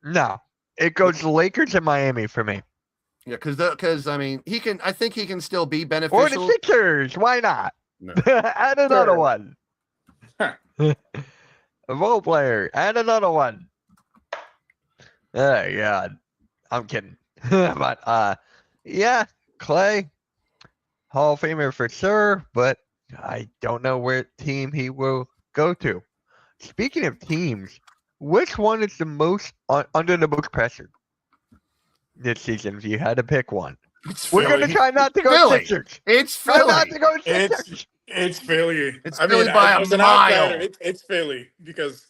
No. It goes the Lakers and Miami for me.
Yeah, because I mean, I think he can still be
Or
beneficial.
the Sixers. Why not?
No.
Add another
Sure.
one. A role player. Add another one. Oh, God. I'm kidding. But, yeah, Clay, Hall of Famer for sure, but I don't know where team he will go to. Speaking of teams, which one is the most under the most pressure this season if you had to pick one? We're going to try not to go
Philly.
Sixers.
It's
Try not
Philly.
to go Sixers.
It's Philly.
It's Philly by a
as an
mile.
outsider, it's Philly because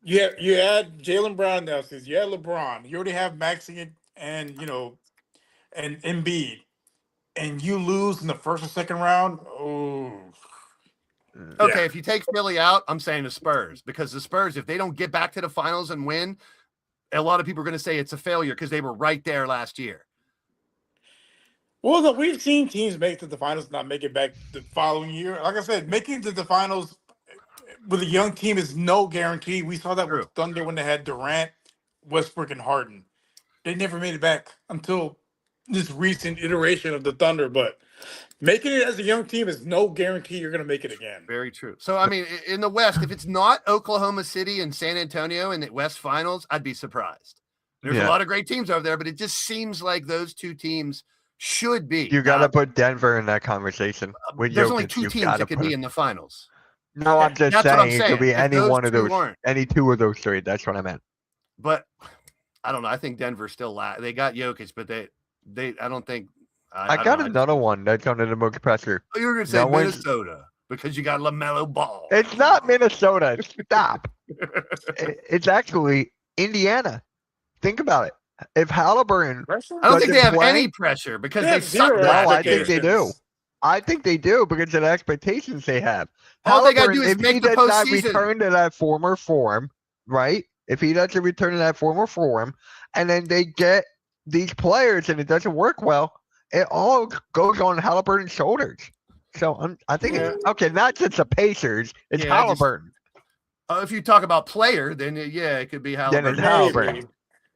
you had Jalen Brown now. Since you had LeBron, you already have Maxey and Embiid, and you lose in the first or second round. Oh,
Okay,
yeah.
if you take Philly out, I'm saying the Spurs, because the Spurs, if they don't get back to the finals and win, a lot of people are going to say it's a failure because they were right there last year.
Well, look, we've seen teams make it to the finals and not make it back the following year. Like I said, making it to the finals with a young team is no guarantee. We saw that
True.
with Thunder when they had Durant, Westbrook, and Harden. They never made it back until this recent iteration of the Thunder. But making it as a young team is no guarantee you're going to make it again.
Very true. So, I mean, in the West, if it's not Oklahoma City and San Antonio in the West Finals, I'd be surprised. There's a lot of great teams over there, but it just seems like those two teams should be.
You got to put Denver in that conversation. With
There's
Jokic,
only two
you
teams
gotta
that could
put
be
him.
in the finals.
No, I'm just
That's what I'm
saying it could be
saying. If
any
those
one of
two
those,
aren't.
any two of those three. That's what I meant.
But I don't know. I think Denver still they got Jokic, but I don't think.
I
don't
got
know.
another one that's under the most pressure.
You were going to say
No one's-
Minnesota because you got LaMelo Ball.
It's not Minnesota. Stop. It's actually Indiana. Think about it. If Halliburton,
I don't think they have
play-
any pressure because
They
they
have
suck.
zero
last
No, I think
year.
they do. I think they do because of the expectations they have.
All they gotta do
Halliburton,
is
if
make
he
the
does not
postseason.
return to that former form, right? If he doesn't return to that former form, and then they get these players and it doesn't work well, it all goes on Halliburton's shoulders. So I think it's okay. Not just the Pacers, it's
Yeah, I just-
Halliburton.
If you talk about player, then yeah, it could be
Then
Halliburton.
it's Halliburton.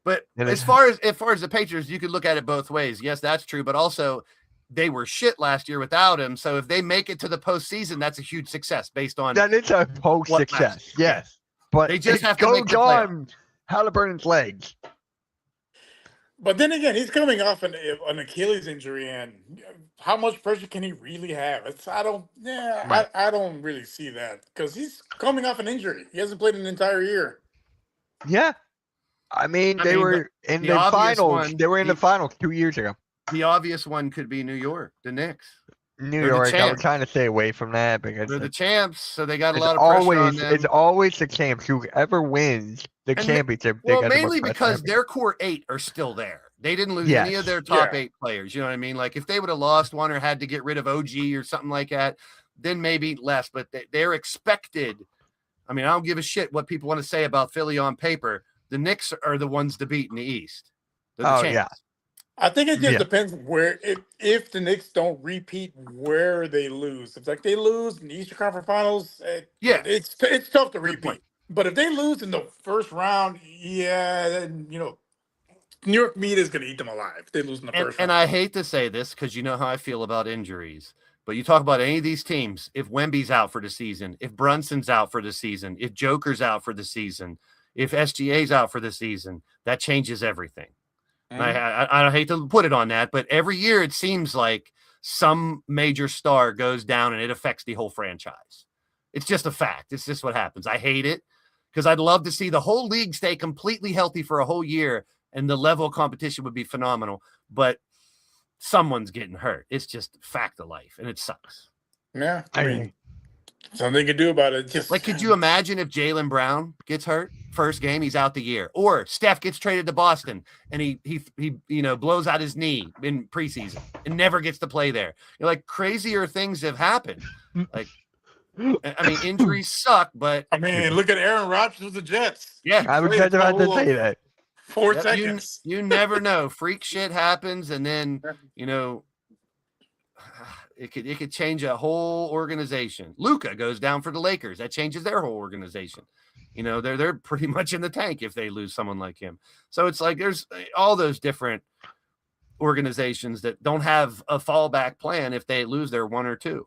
But
Then
as
it's-
far as the Patriots, you could look at it both ways. Yes, that's true, but also they were shit last year without him. So if they make it to the postseason, that's a huge success based on
That is a post
what
success,
last-
yes. But
They just
it
have to make
goes
the playoffs.
on Halliburton's legs.
But then again, he's coming off an Achilles injury, and how much pressure can he really have? I don't really see that because he's coming off an injury. He hasn't played an entire year.
Yeah. I mean, they were in
the
the
obvious
finals.
one-
They were in the finals 2 years ago.
the obvious one could be New York, the Knicks.
New
They're the
York. I was
champs.
trying to stay away from that because
They're the champs, so they got a
it's
lot of pressure
always
on them.
it's always the champs. Whoever wins the
And
championship, they
Well,
got the most
mainly
pressure.
because their core 8 are still there. They didn't lose any of
Yes.
their top
Yeah.
8 players. You know what I mean? Like if they would have lost one or had to get rid of OG or something like that, then maybe less. But they're expected. I mean, I don't give a shit what people want to say about Philly on paper. The Knicks are the ones to beat in the East. They're the
Oh,
champs.
yeah.
I think it just
Yeah.
depends where if the Knicks don't repeat where they lose. If they lose in the Eastern Conference Finals,
Yeah.
it's tough to
Good
repeat.
point.
But if they lose in the first round, then New York media is going to eat them alive. If they lose in the first
And
round.
I hate to say this because you know how I feel about injuries. But you talk about any of these teams, if Wemby's out for the season, if Brunson's out for the season, if Joker's out for the season, if SGA's out for the season, that changes everything. And I hate to put it on that, but every year it seems like some major star goes down and it affects the whole franchise. It's just a fact. It's just what happens. I hate it because I'd love to see the whole league stay completely healthy for a whole year and the level of competition would be phenomenal. But someone's getting hurt. It's just fact of life, and it sucks.
Yeah, I mean, something you can do about it. Just
like, could you imagine if Jaylen Brown gets hurt first game, he's out the year, or Steph gets traded to Boston and he blows out his knee in preseason and never gets to play there? You're like, crazier things have happened. Like, I mean, injuries suck, but
I mean, look at Aaron Rodgers with the Jets.
Yeah,
I was just about to say that.
4 seconds.
You never know. Freak shit happens, and then it could change a whole organization. Luka goes down for the Lakers. That changes their whole organization. They're pretty much in the tank if they lose someone like him. So it's like there's all those different organizations that don't have a fallback plan if they lose their one or two,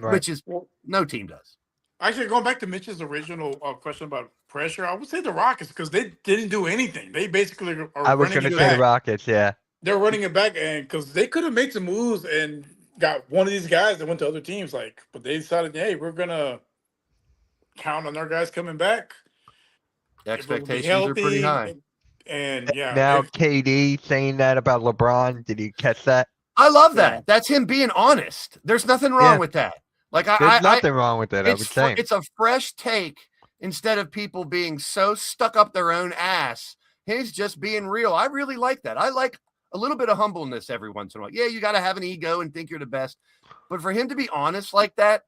which is no team does.
Actually, going back to Mitch's original question about pressure, I would say the Rockets, because they didn't do anything. They basically are
I was going to say the Rockets, yeah.
They're running it back, and because they could have made some moves and got one of these guys that went to other teams, but they decided, hey, we're gonna count on our guys coming back.
The expectations are pretty high.
And yeah,
now KD saying that about LeBron. Did you catch that?
I love that. That's him being honest. There's nothing wrong with that. Like,
there's nothing wrong with that. I was saying
it's a fresh take instead of people being so stuck up their own ass. He's just being real. I really like that. I like a little bit of humbleness every once in a while. Yeah, you got to have an ego and think you're the best. But for him to be honest like that,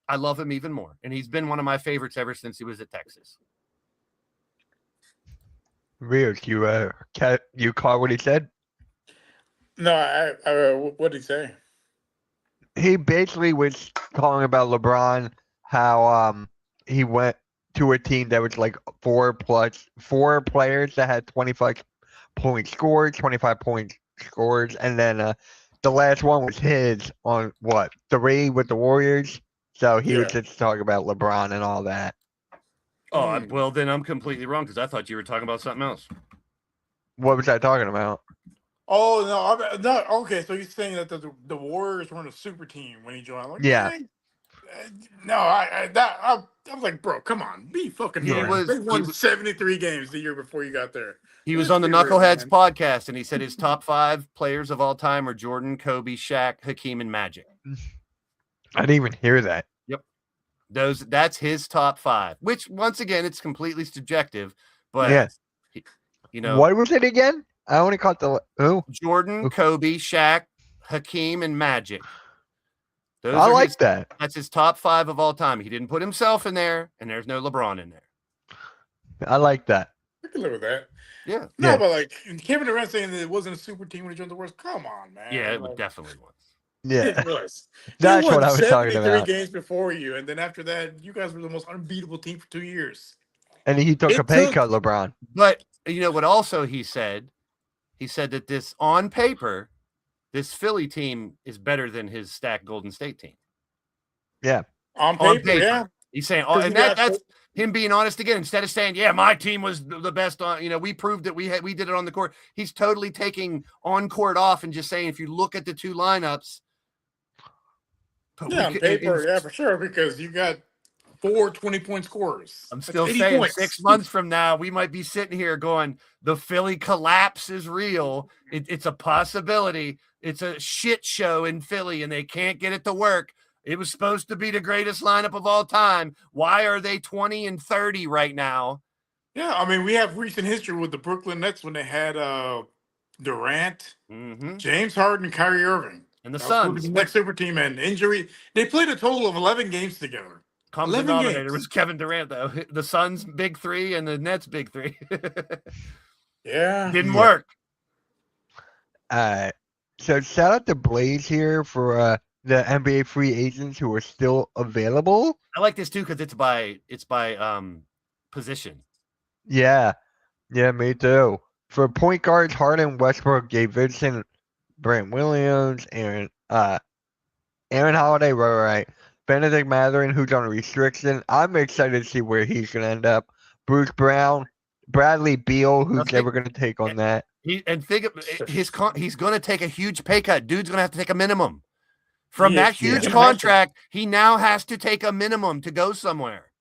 I love him even more. And he's been one of my favorites ever since he was at Texas.
Weird. You caught what he said?
No, what did he say?
He basically was calling about LeBron, how he went to a team that was like four players that had 25 point scores, 25 point scores, and then the last one was his on 3 with the Warriors. So he was just talking about LeBron and all that.
Oh, well, then I'm completely wrong because I thought you were talking about something else.
What was I talking about?
Oh, no. Okay, so you're saying that the Warriors weren't a super team when he joined? Like,
yeah.
No, I was like, bro, come on, be fucking real. They won 73 games the year before you got there.
He was on the Knuckleheads podcast, and he said his top 5 players of all time are Jordan, Kobe, Shaq, Hakeem, and Magic.
I didn't even hear that.
Yep. That's his top 5, which once again, it's completely subjective, but
what was it again? I only caught
Jordan, Kobe, Shaq, Hakeem, and Magic.
I like that.
That's his top 5 of all time. He didn't put himself in there, and there's no LeBron in there.
I like that.
I can live with that.
Yeah.
No, but like Kevin Durant saying that it wasn't a super team when he joined the Warriors. Come on, man.
Yeah, it definitely was.
Yeah.
It was.
That's what I was talking about.
73 games before you, and then after that, you guys were the most unbeatable team for 2 years.
And he took a pay cut, LeBron.
But you know what also he said? He said that this, on paper, this Philly team is better than his stacked Golden State team.
Yeah.
On paper. Yeah.
He's saying, and that's him being honest again. Instead of saying, yeah, my team was the best on, we proved that we did it on the court. He's totally taking on court off and just saying, if you look at the 2 lineups.
Yeah, on paper, for sure, because you got 4 20-point scorers.
I'm still saying points. 6 months from now, we might be sitting here going, the Philly collapse is real. It's a possibility. It's a shit show in Philly, and they can't get it to work. It was supposed to be the greatest lineup of all time. Why are they 20 and 30 right now?
Yeah, I mean, we have recent history with the Brooklyn Nets when they had Durant, James Harden, Kyrie Irving.
And the Suns.
The next super team and injury. They played a total of 11 games together.
Common denominator was Kevin Durant, though. The Suns' big 3 and the Nets' big 3.
Yeah.
Didn't work.
So shout out to Blaze here for the NBA free agents who are still available.
I like this too because it's by position.
Yeah, me too. For point guards, Harden, Westbrook, Gabe Vincent, Brent Williams, Aaron Holiday, right. Benedict Mathurin, who's on a restriction. I'm excited to see where he's going to end up. Bruce Brown, Bradley Beal, who's never going to take on that.
He's going to take a huge pay cut. Dude's going to have to take a minimum. From that huge contract, he now has to take a minimum to go somewhere.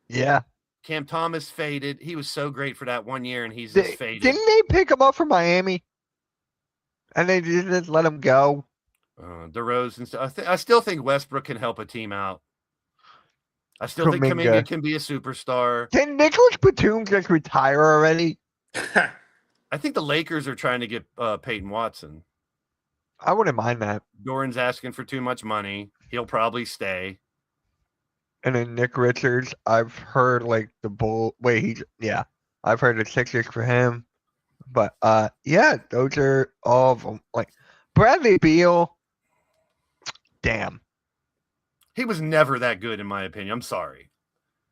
Yeah.
Cam Thomas faded. He was so great for that 1 year, and he's just faded.
Didn't they pick him up from Miami? And they just let him go?
DeRozan and stuff. I still think Westbrook can help a team out. I still think Kuminga can be a superstar.
Can Nicholas Batum just retire already?
I think the Lakers are trying to get Peyton Watson.
I wouldn't mind that.
Doran's asking for too much money. He'll probably stay.
And then Nick Richards, I've heard like the bull. Wait, I've heard the Sixers for him. But yeah, those are all of them. Like Bradley Beal, damn.
He was never that good, in my opinion. I'm sorry.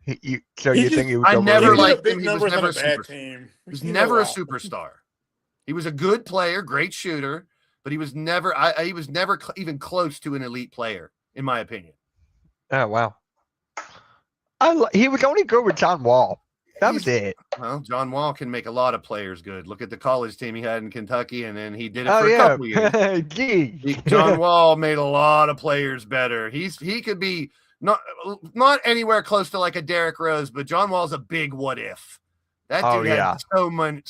You think he was?
I never liked him.
He was never a super team.
He was never a superstar. He was a good player, great shooter, but he was never. He was never even close to an elite player, in my opinion.
Oh wow. He was only good with John Wall. That was it.
Well, John Wall can make a lot of players good. Look at the college team he had in Kentucky, and then he did it for a couple years. John Wall made a lot of players better. He could be not anywhere close to like a Derrick Rose, but John Wall's a big what if. That dude had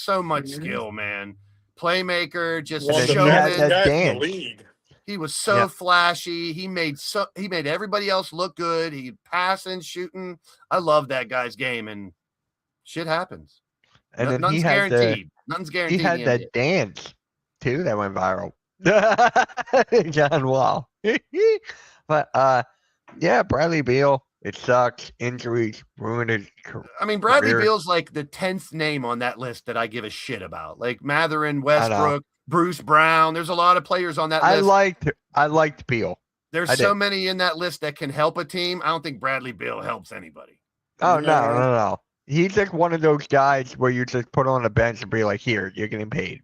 so much skill, man. Playmaker, just showman. He was so flashy. He made everybody else look good. He passing, shooting. I love that guy's game, and shit happens.
And then
nothing's guaranteed. Nothing's guaranteed.
He had that dance too that went viral. John Wall. But yeah, Bradley Beal. It sucks. Injuries ruined his career.
I mean, Bradley Beal's like the 10th name on that list that I give a shit about. Like Mathurin, Westbrook, Bruce Brown. There's a lot of players on that list.
I liked Beal.
There's so many in that list that can help a team. I don't think Bradley Beal helps anybody.
Oh, no. He's like one of those guys where you just put on a bench and be like, here, you're getting paid.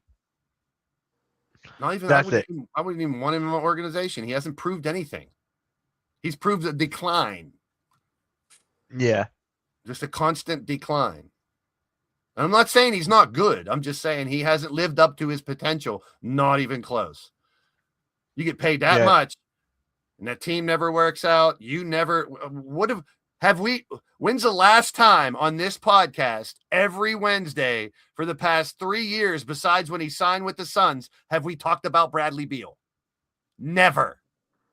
Not even I wouldn't even want him in my organization. He hasn't proved anything. He's proved a decline.
Yeah.
Just a constant decline. And I'm not saying he's not good. I'm just saying he hasn't lived up to his potential. Not even close. You get paid that much, and that team never works out. You never when's the last time on this podcast every Wednesday for the past 3 years, besides when he signed with the Suns, have we talked about Bradley Beal? Never.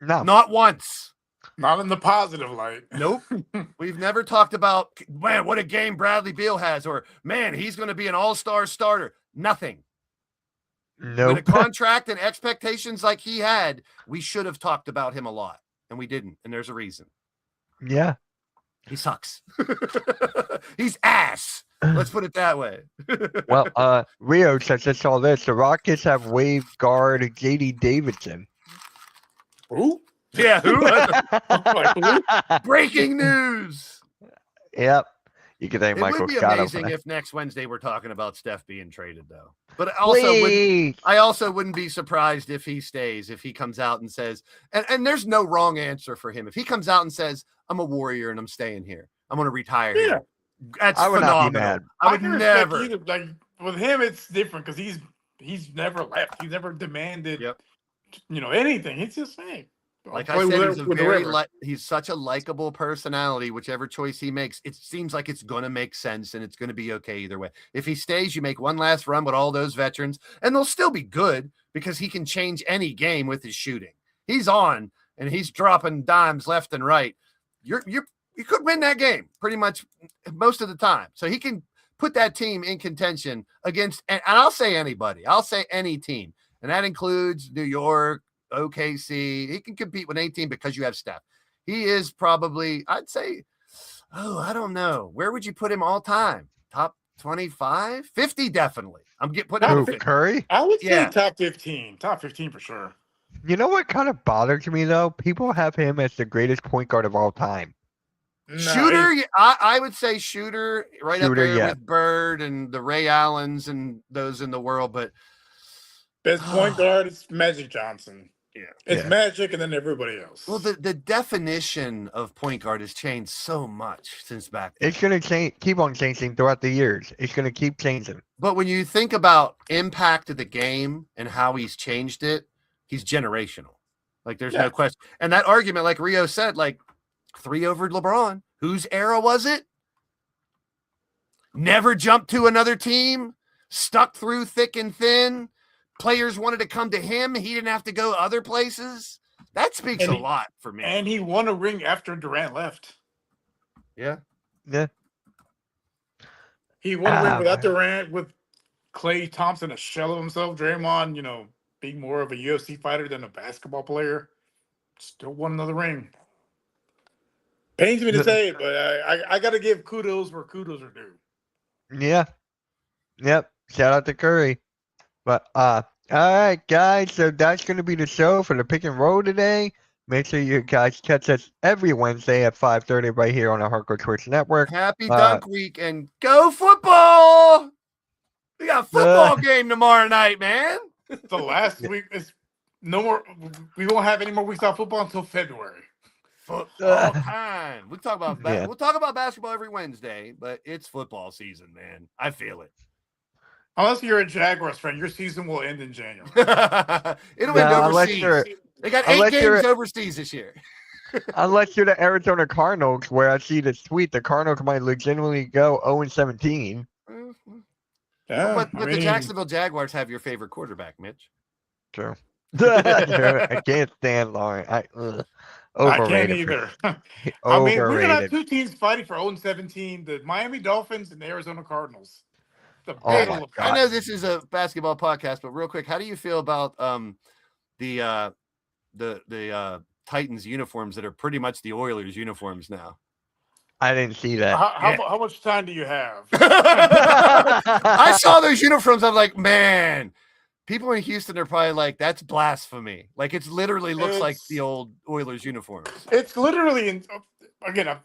No.
Not once.
Not in the positive light.
Nope. We've never talked about, man, what a game Bradley Beal has, or man, he's going to be an all-star starter. Nothing.
Nope.
With a contract and expectations like he had, we should have talked about him a lot, and we didn't, and there's a reason.
Yeah.
He sucks. He's ass. Let's put it that way.
Well, Rio says I saw this. The Rockets have waived guard J.D. Davidson.
Who?
Yeah, who? Breaking news.
Yep. You could thank Michael
Scott. It would be amazing if next Wednesday we're talking about Steph being traded, though. But I also wouldn't be surprised if he stays, if he comes out and says, and there's no wrong answer for him. If he comes out and says, I'm a Warrior and I'm staying here, I'm going to retire here. That's phenomenal. I would never.
Like with him, it's different because he's never left. He's never demanded, anything. It's just saying.
Like I said, he's such a likable personality. Whichever choice he makes, it seems like it's going to make sense and it's going to be okay either way. If he stays, you make one last run with all those veterans, and they'll still be good because he can change any game with his shooting. He's on and he's dropping dimes left and right. You could win that game pretty much most of the time. So he can put that team in contention against, and I'll say anybody. I'll say any team, and that includes New York, OKC. He can compete with any team because you have Steph. He is probably, I'd say, I don't know. Where would you put him all time? Top 25? 50 definitely. I'm putting him
Curry?
I would say top 15. Top 15 for sure.
You know what kind of bothers me though? People have him as the greatest point guard of all time.
Shooter, I would say shooter up there with Bird and the Ray Allens and those in the world, but
best point guard is Magic Johnson. Yeah, it's Magic and then everybody else.
Well, the definition of point guard has changed so much since back then.
It's going to keep on changing throughout the years. It's going to keep changing.
But when you think about impact of the game and how he's changed it, he's generational. Like there's no question. And that argument, like Rio said, like 3 over LeBron. Whose era was it? never jumped to another team, stuck through thick and thin. Players wanted to come to him. He didn't have to go other places. That speaks a lot for me.
And he won a ring after Durant left.
Yeah.
Yeah.
He won a ring without Durant, with Klay Thompson, a shell of himself. Draymond, being more of a UFC fighter than a basketball player. Still won another ring. Pains me to say it, but I got to give kudos where kudos are due.
Yeah. Yep. Shout out to Curry. But all right, guys. So that's going to be the show for the pick and roll today. Make sure you guys catch us every Wednesday at 5:30 right here on the Hardcore Sports Network.
Happy Dunk Week and go football! We got a football game tomorrow night, man.
The last week is no more. We won't have any more weeks off football until February.
Football time. We'll talk about basketball every Wednesday, but it's football season, man. I feel it.
Unless you're a Jaguars fan, your season will end in January.
It'll end overseas. They got 8 games overseas this year.
Unless you're the Arizona Cardinals, where I see the tweet, the Cardinals might legitimately go 0-17.
Yeah, but the Jacksonville Jaguars have your favorite quarterback, Mitch.
True. I can't stand Lauren. I
can't either. I mean, we're going to have 2 teams fighting for 0-17, the Miami Dolphins and the Arizona Cardinals.
I know this is a basketball podcast, but real quick, how do you feel about the Titans uniforms that are pretty much the Oilers uniforms now?
I didn't see that.
How much time do you have?
I saw those uniforms. I'm like, man, people in Houston are probably like, that's blasphemy. Like, it's literally looks like the old Oilers uniforms.
It's literally, again, I'm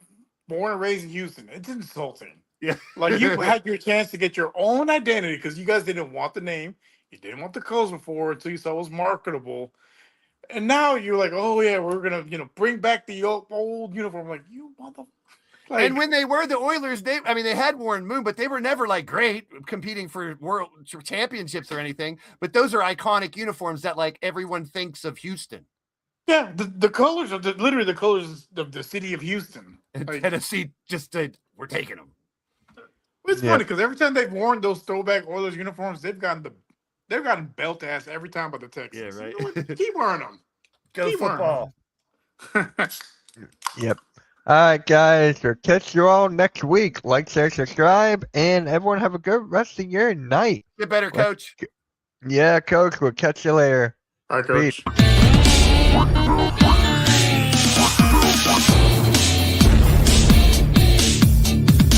born and raised in Houston. It's insulting.
Yeah.
Like, you had your chance to get your own identity because you guys didn't want the name. You didn't want the colors before until you saw it was marketable. And now you're like, oh, yeah, we're going to, bring back the old uniform. Like, you motherfucker.
And when they were the Oilers, they had Warren Moon, but they were never like great competing for world championships or anything. But those are iconic uniforms that like everyone thinks of Houston.
Yeah, the colors are literally the colors of the city of Houston.
And Tennessee just said, we're taking them.
It's funny because every time they've worn those throwback Oilers uniforms, they've gotten belt ass every time by the Texans.
Yeah, right.
You know what? Keep wearing them.
Go football.
Yep. All right, guys. So catch you all next week. Like, share, subscribe, and everyone have a good rest of your night.
Get better, Coach.
Yeah, Coach. We'll catch you later.
All right, Coach.
Peace.